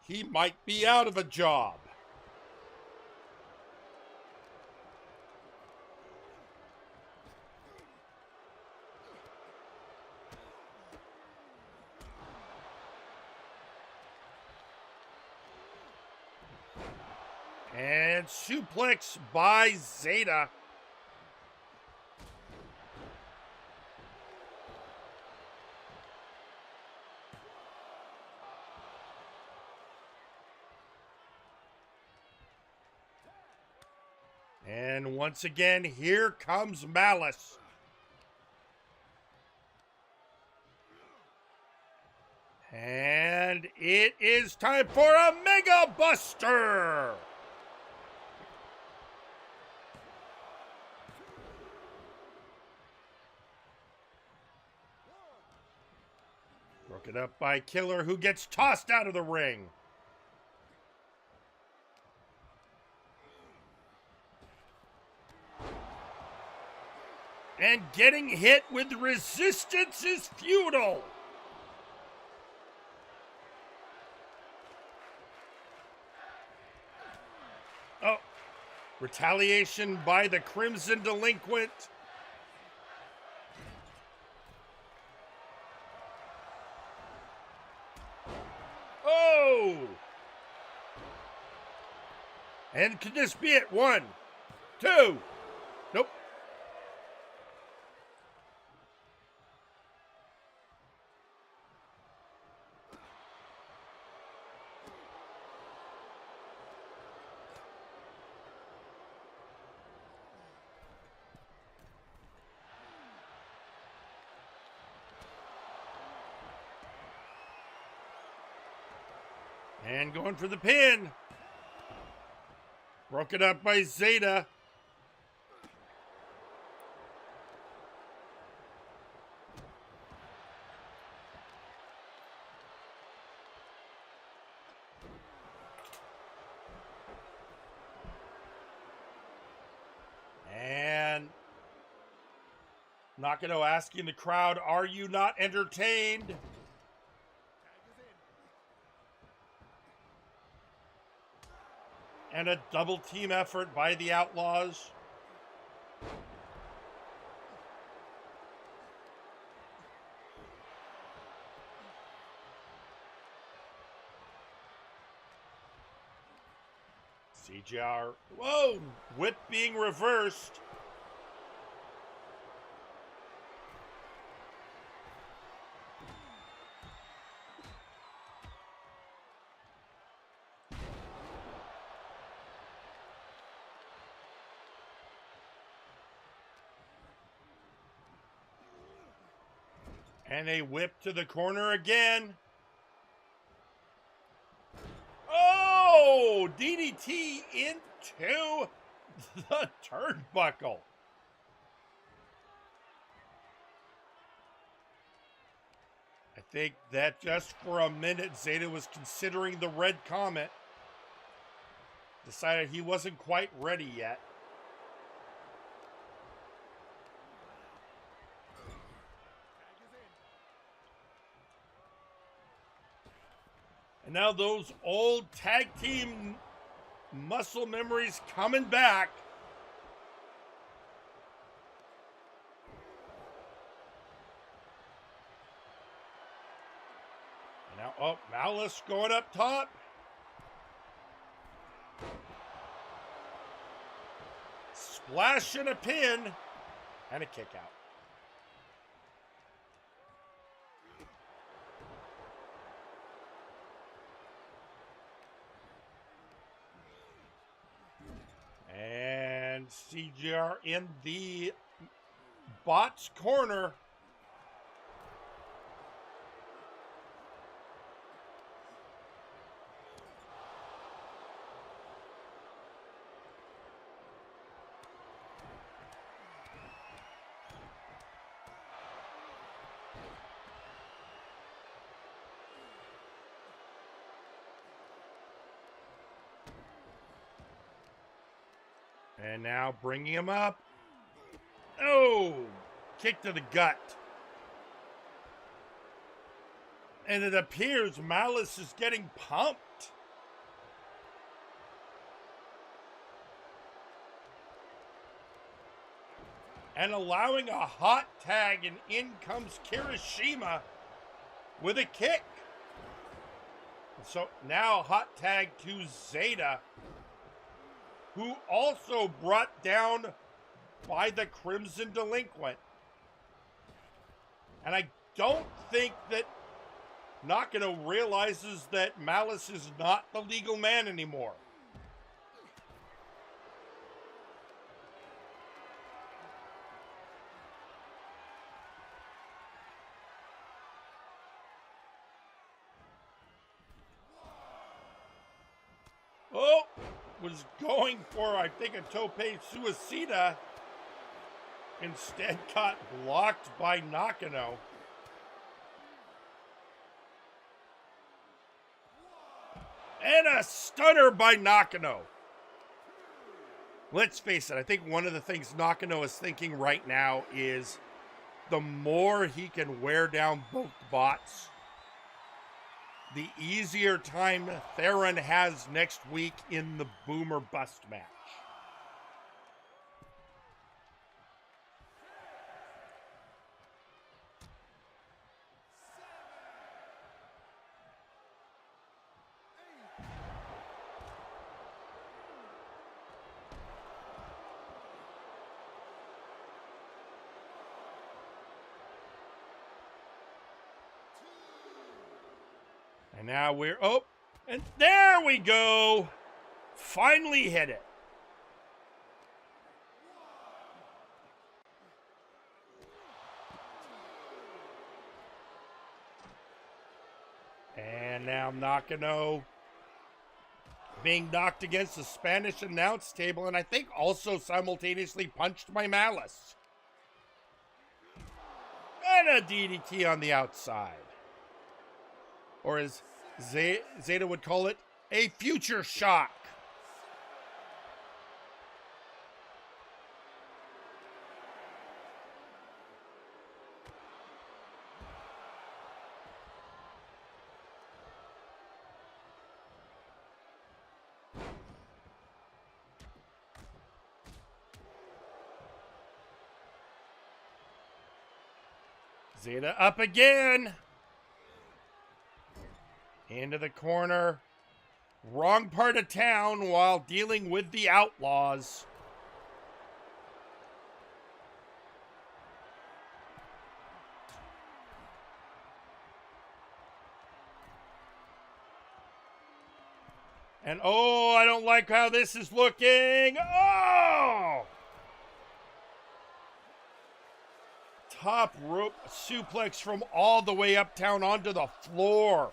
he might be out of a job. And suplex by Zeta. And once again, here comes Malice. And it is time for a Mega Buster. Broken up by Killer, who gets tossed out of the ring. And getting hit with resistance is futile. Oh, retaliation by the Crimson Delinquent. Oh! And could this be it? 1, 2. Nope. And going for the pin. Broken up by Zeta. Nakano asking the crowd, are you not entertained? And a double team effort by the Outlaws. CJR, whoa, whip being reversed. And a whip to the corner again. Oh, DDT into the turnbuckle. I think that just for a minute, Zeta was considering the red comet. Decided he wasn't quite ready yet. And now those old tag team muscle memories coming back. And now, oh, Malice going up top. Splash and a pin. And a kick out. And CJR in the bot's corner. And now bringing him up. Oh, kick to the gut. And it appears Malice is getting pumped. And allowing a hot tag, and in comes Kirishima with a kick. So now hot tag to Zeta, who also brought down by the Crimson Delinquent. And I don't think that Nakano realizes that Malice is not the legal man anymore. Oh, was going for, I think, a tope suicida. Instead got blocked by Nakano. And a stunner by Nakano. Let's face it, I think one of the things Nakano is thinking right now is the more he can wear down both bots, the easier time Theron has next week in the Boomer Bust match. And now we're, oh, and there we go. Finally hit it. And now Nakano being knocked against the Spanish announce table, and I think also simultaneously punched by Malice. And a DDT on the outside. Or as Zeta would call it, a future shock. Zeta up again. Into the corner. Wrong part of town while dealing with the Outlaws. And oh, I don't like how this is looking. Oh! Top rope suplex from all the way uptown onto the floor.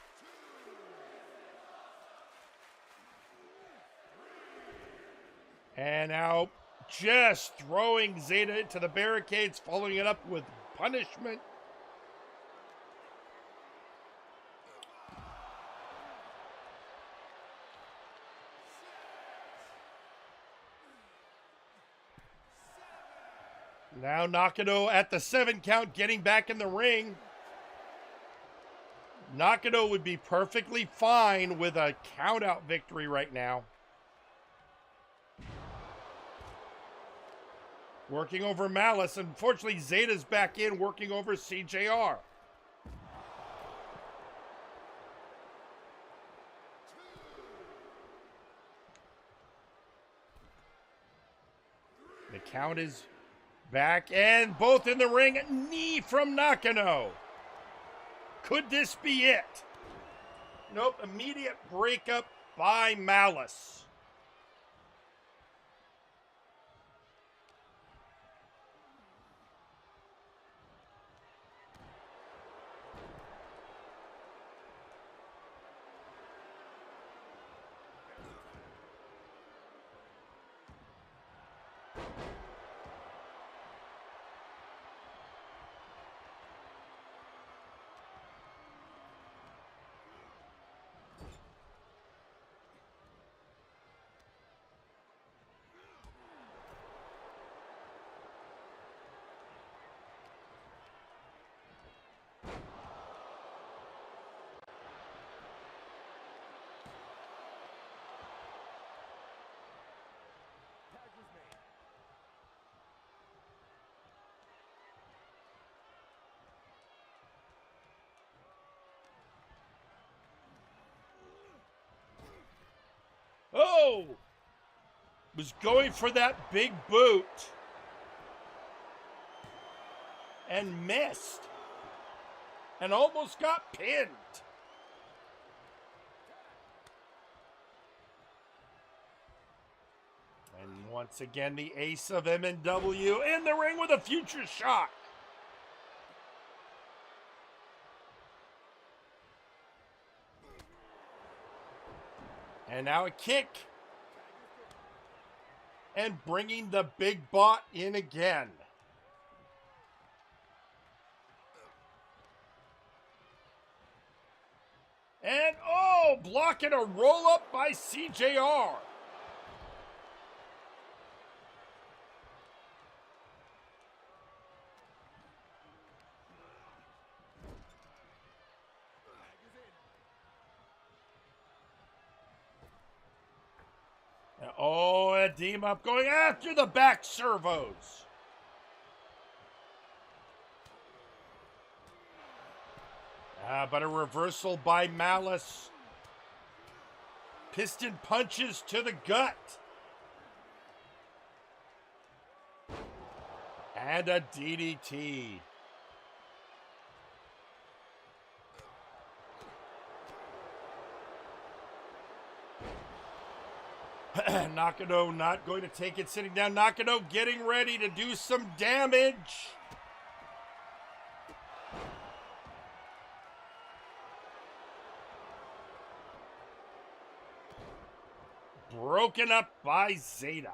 And now just throwing Zeta into the barricades, following it up with punishment. Now Nakano at the 7 count, getting back in the ring. Nakano would be perfectly fine with a count-out victory right now. Working over Malice. Unfortunately, Zeta's back in, working over CJR. The count is back, and both in the ring. Knee from Nakano. Could this be it? Nope, immediate breakup by Malice. Oh! Was going for that big boot. And missed. And almost got pinned. And once again, the ace of MNW in the ring with a future shock. And now a kick. And bringing the big bot in again. And oh, blocking a roll up by CJR. Oh, Edema up going after the back servos. But a reversal by Malice. Piston punches to the gut. And a DDT. Nakano not going to take it sitting down. Nakano getting ready to do some damage. Broken up by Zeta.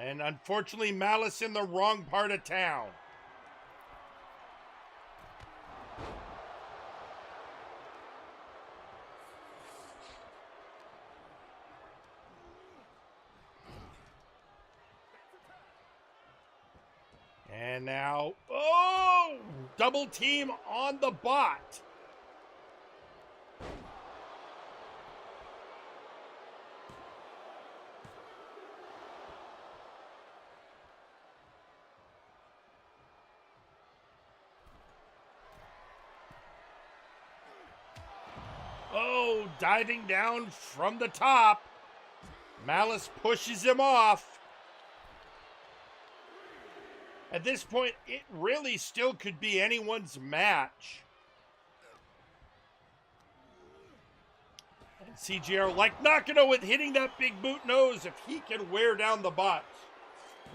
And unfortunately, Malice in the wrong part of town. And now, oh, double team on the bot. Oh, diving down from the top. Malice pushes him off. At this point, it really still could be anyone's match. And CJR like Nakano with hitting that big boot knows if he can wear down the bots.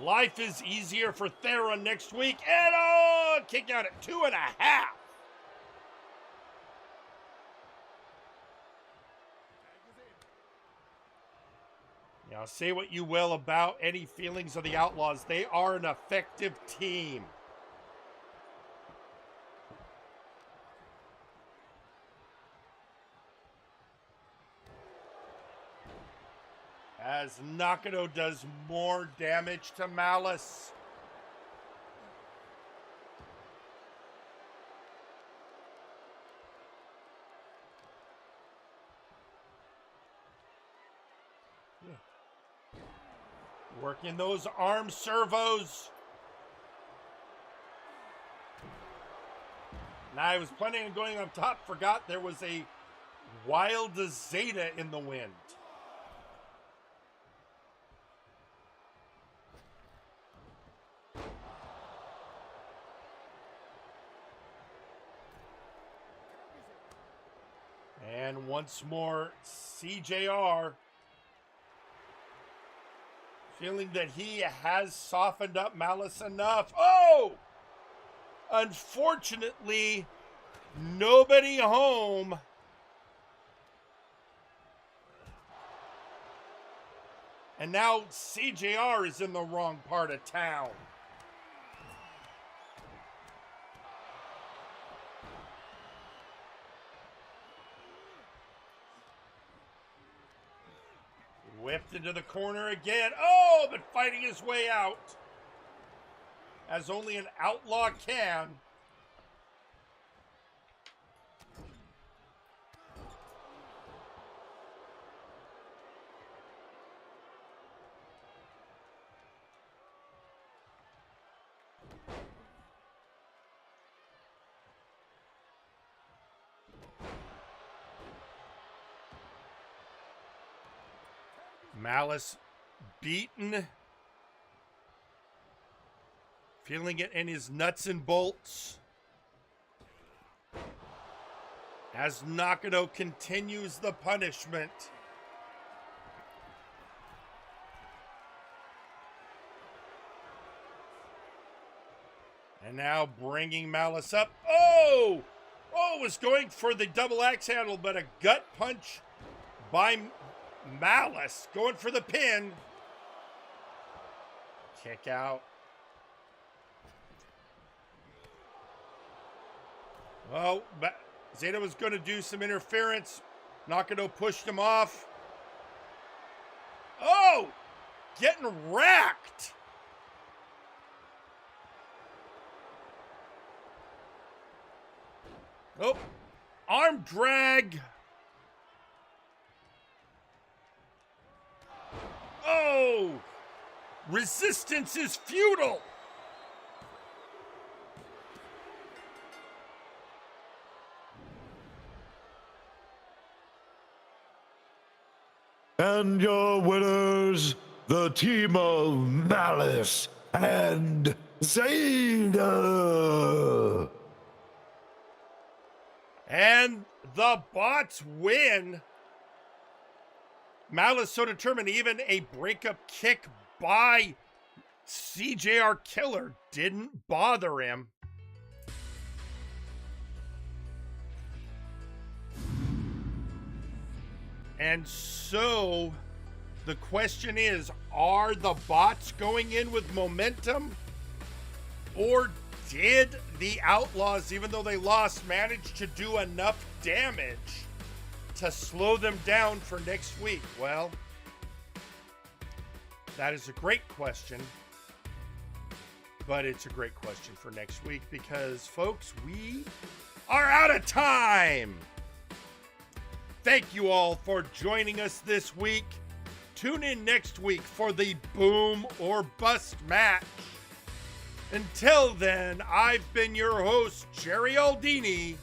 Life is easier for Thera next week. And kick out at 2.5. Now, say what you will about any feelings of the Outlaws. They are an effective team. As Nakano does more damage to Malice. Working those arm servos. Now, I was planning on going up top, forgot there was a wild Zeta in the wind. And once more, CJR feeling that he has softened up Malice enough. Oh! Unfortunately, nobody home. And now CJR is in the wrong part of town. Whipped into the corner again. Oh, but fighting his way out. As only an outlaw can. Malice beaten. Feeling it in his nuts and bolts. As Nakano continues the punishment. And now bringing Malice up. Oh! Oh, was going for the double axe handle, but a gut punch by Malice going for the pin. Kick out. Well, Zeta was going to do some interference. Nakano pushed him off. Oh! Getting racked. Oh, arm drag. Oh, resistance is futile. And your winners, the team of Malice and Zeta. And the bots win. Malice so determined, even a breakup kick by CJR Killer didn't bother him. And so the question is, are the bots going in with momentum? Or did the Outlaws, even though they lost, manage to do enough damage to slow them down for next week? Well, that is a great question. But it's a great question for next week because, folks, we are out of time. Thank you all for joining us this week. Tune in next week for the Boom or Bust match. Until then, I've been your host, Jerry Aldini.